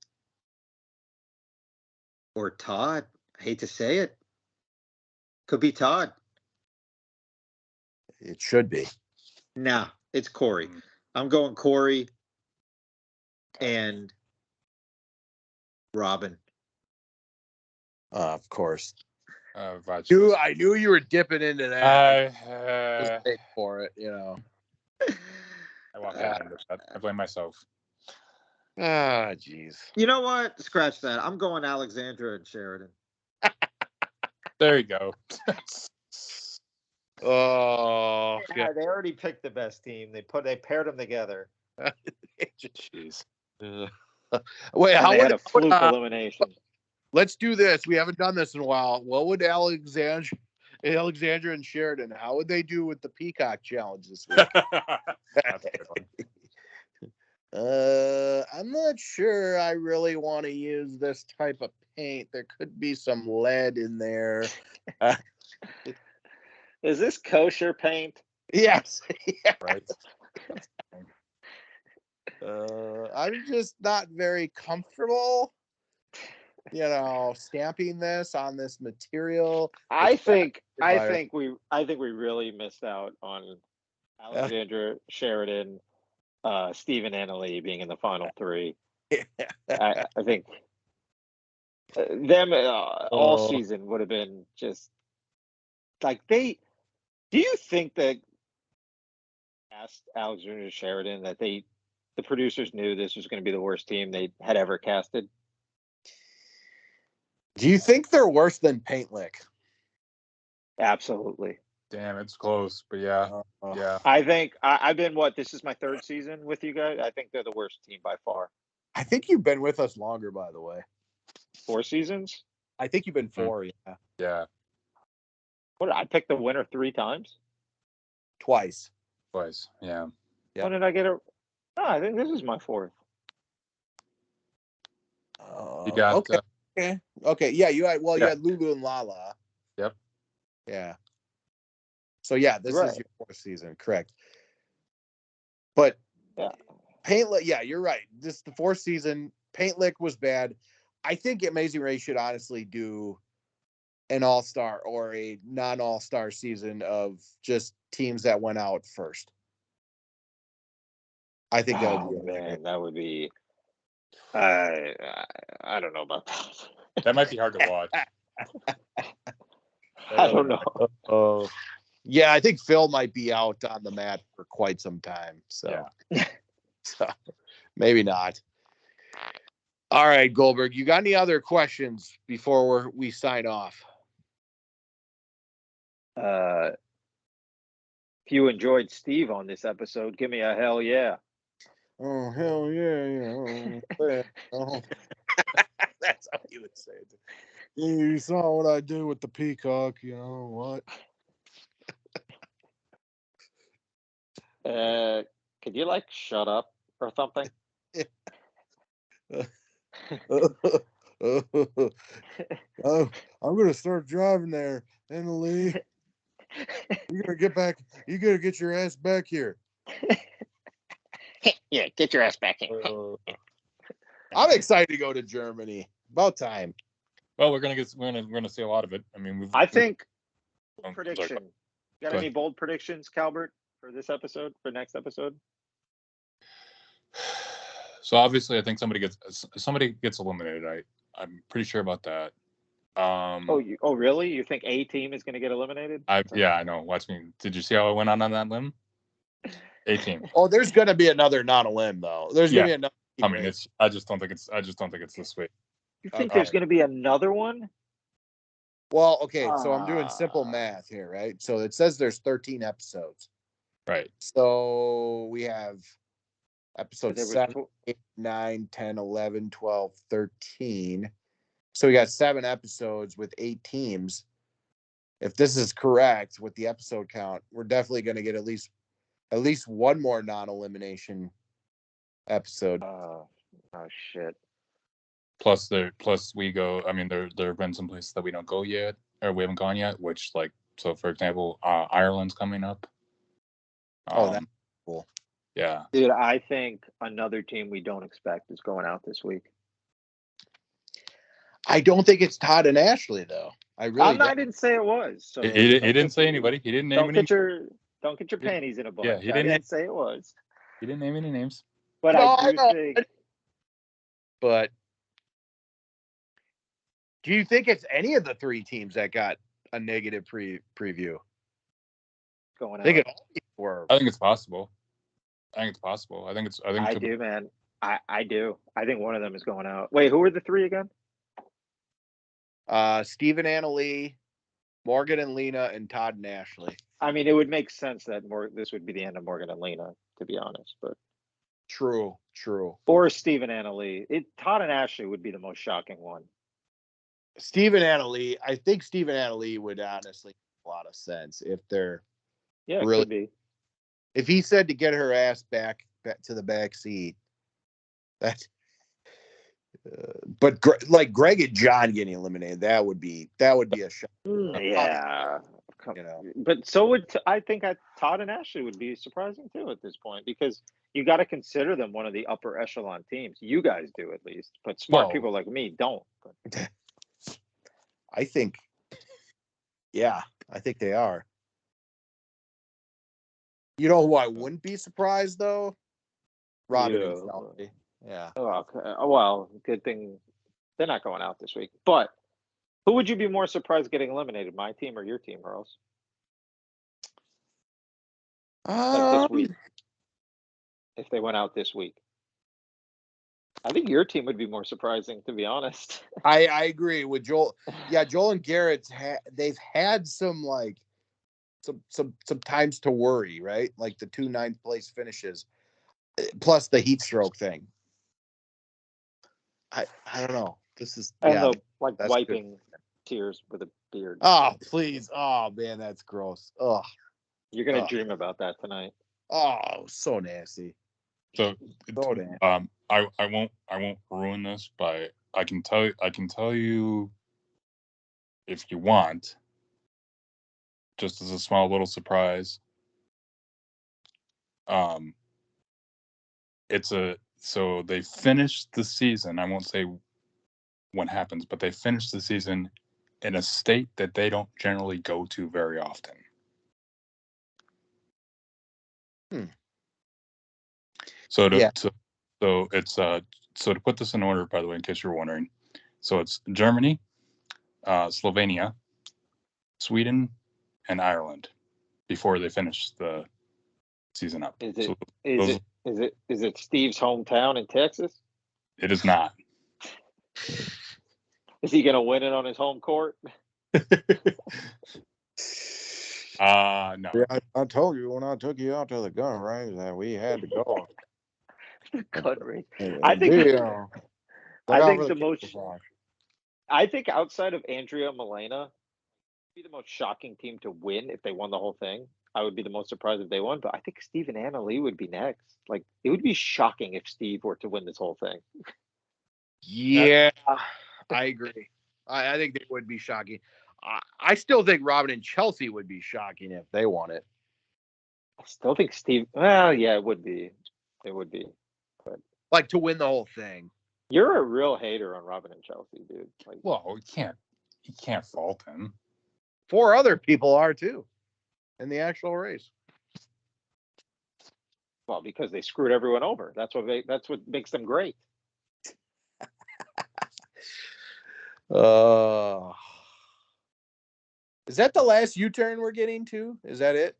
or Todd. I hate to say it. Could be Todd. It should be. Nah, it's Corey. I'm going Corey and Robin. Of course. I knew you were dipping into that. I paid for it, I blame myself. Ah, jeez. You know what? Scratch that. I'm going Alexandra and Sheridan. There you go. Oh, yeah, they already picked the best team. They paired them together. Jeez. Wait, and how they would had a fluke elimination? Let's do this. We haven't done this in a while. What would Alexandra and Sheridan? How would they do with the Peacock Challenge this week? That's a good one. I'm not sure I really want to use this type of paint. There could be some lead in there. Is this kosher paint? Yes. Right. I'm just not very comfortable, stamping this on this material. I think we really missed out on Alexandra, Sheridan, Steve and Annalee being in the final three. I think them all season would have been just like they. Do you think that asked Alexandra Sheridan that the producers knew this was going to be the worst team they had ever casted? Do you think they're worse than Paint Lick? Absolutely. Damn, it's close, but yeah. Yeah. I think I've been this is my third season with you guys. I think they're the worst team by far. I think you've been with us longer, by the way. 4 seasons? I think you've been 4, yeah. Yeah. What, I picked the winner 3 times? Twice, yeah. When did I get it? No, I think this is my 4th. You got okay. Yeah, you had you had Lulu and Lala. Yep. Yeah. So yeah, this is your 4th season, correct? But Paint Lick, yeah, you're right. This is the 4th season. Paint Lick was bad. I think Amazing Race should honestly do an all-star or a non-all-star season of just teams that went out first. I think that would be man, that would be. I don't know about that. That might be hard to watch. I don't know. Yeah, I think Phil might be out on the mat for quite some time. So, so maybe not. All right, Goldberg, you got any other questions before we sign off? If you enjoyed Steve on this episode, give me a hell yeah. Oh, hell yeah. Oh. That's how you would say it. You saw what I did with the peacock, you know what? Could you like shut up or something? Oh, I'm gonna start driving there, Emily. You gotta get back. You gotta get your ass back here. Yeah, get your ass back in. I'm excited to go to Germany. About time. Well, we're gonna see a lot of it. I mean, I think sorry. prediction. Got Go any ahead. bold predictions, Calbert, for this episode, for next episode? So obviously, I think somebody gets eliminated. I'm pretty sure about that. Oh, really? You think a team is going to get eliminated? Yeah, I know. Watch me. Did you see how I went on that limb? A team. Oh, there's gonna be another non-limb though. There's gonna be another. I mean, I just don't think it's this way. You think there's going to be another one? Well, okay, so I'm doing simple math here, right? So it says there's 13 episodes. Right. So we have episodes 7, 4. 8, 9, 10, 11, 12, 13. So we got 7 episodes with 8 teams. If this is correct with the episode count, we're definitely going to get at least one more non-elimination episode. Oh shit. Plus we go. I mean, there have been some places that we don't go yet, or we haven't gone yet. Which, like, so for example, Ireland's coming up. That's cool. Yeah, dude, I think another team we don't expect is going out this week. I don't think it's Todd and Ashley though. I didn't say it was. So he didn't say anybody. He didn't name any. Don't get your panties in a bunch. Yeah, he didn't say it was. He didn't name any names. But No, I do think. But do you think it's any of the 3 teams that got a negative preview? Going out. I think it all were. I think it's possible. I do, man. I do. I think one of them is going out. Wait, who are the 3 again? Steve and Annalee, Morgan and Lena, and Todd and Ashley. I mean, it would make sense that this would be the end of Morgan and Lena, to be honest. But true. Or Steve and Annalee. Todd and Ashley would be the most shocking one. Steve and Annalee. I think Steve and Annalee would honestly make a lot of sense if they're really. Could be. If he said to get her ass back to the back seat, that's. But like Greg and John getting eliminated, that would be a shock. Yeah, you know. But so would I think Todd and Ashley would be surprising too at this point, because you got to consider them one of the upper echelon teams. You guys do at least, but smart people like me don't. I think, yeah, I think they are. You know who I wouldn't be surprised though? Robin and Shelby. Yeah. Oh, okay. Well, good thing they're not going out this week. But who would you be more surprised getting eliminated? My team or your team, Earls? Like this week. If they went out this week. I think your team would be more surprising, to be honest. I agree with Joel. Yeah, Joel and Garrett's they've had some times to worry, right? Like the 2 9th place finishes, plus the heat stroke thing. I don't know. This is wiping tears with a beard. Oh, please. Oh man, that's gross. Oh. You're gonna dream about that tonight. Oh, so nasty. So I won't ruin this, but I can tell you if you want, just as a small little surprise. So they finished the season. I won't say what happens, but they finished the season in a state that they don't generally go to very often. So to put this in order, by the way, in case you're wondering, so it's Germany, Slovenia, Sweden, and Ireland before they finish the season up. Is it Steve's hometown in Texas? It is not. Is he going to win it on his home court? No. Yeah, I told you when I took you out to the gun range that we had to go. Gun race. And I think- be, I look out think for the most- camouflage. I think outside of Andrea Milena, be the most shocking team to win if they won the whole thing. I would be the most surprised if they won, but I think Steve and Anna Lee would be next. Like, it would be shocking if Steve were to win this whole thing. Yeah, I agree. I think they would be shocking. I still think Robin and Chelsea would be shocking if they won it. I still think Steve. Well, yeah, it would be. It would be. Like to win the whole thing. You're a real hater on Robin and Chelsea, dude. Like, Well, you can't fault him. 4 other people are too in the actual race. well, because they screwed everyone over. That's what makes them great. Is that the last U-turn we're getting to? Is that it?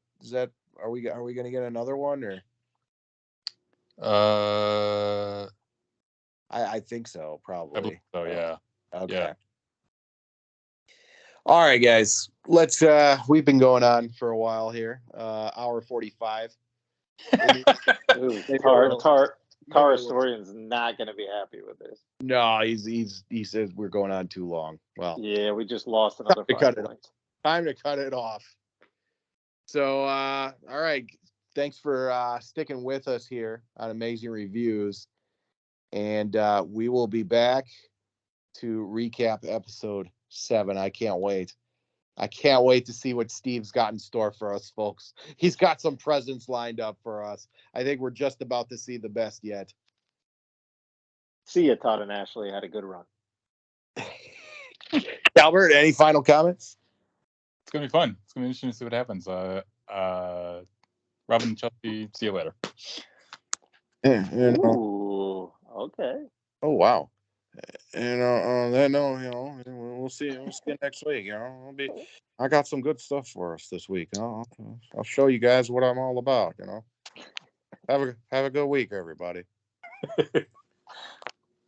Are we going to get another one or? I think so, probably. I believe so, yeah. Okay. Yeah. All right, guys. Let's we've been going on for a while here. Hour 45. Ooh, Tar historian's not going to be happy with this. No, he says we're going on too long. Well, Yeah, we just lost another 5 points. Time to cut it off. So, all right. Thanks for sticking with us here on Amazing Reviews. And we will be back to recap episode 7. I can't wait. I can't wait to see what Steve's got in store for us, folks. He's got some presents lined up for us. I think we're just about to see the best yet. See ya, Todd and Ashley. Had a good run. Albert, any final comments? It's gonna be fun. It's gonna be interesting to see what happens. Robin and Chelsea, see you later. Yeah, Ooh, okay. Oh wow. And then we'll see next week. I got some good stuff for us this week. I'll show you guys what I'm all about. Have a good week, everybody.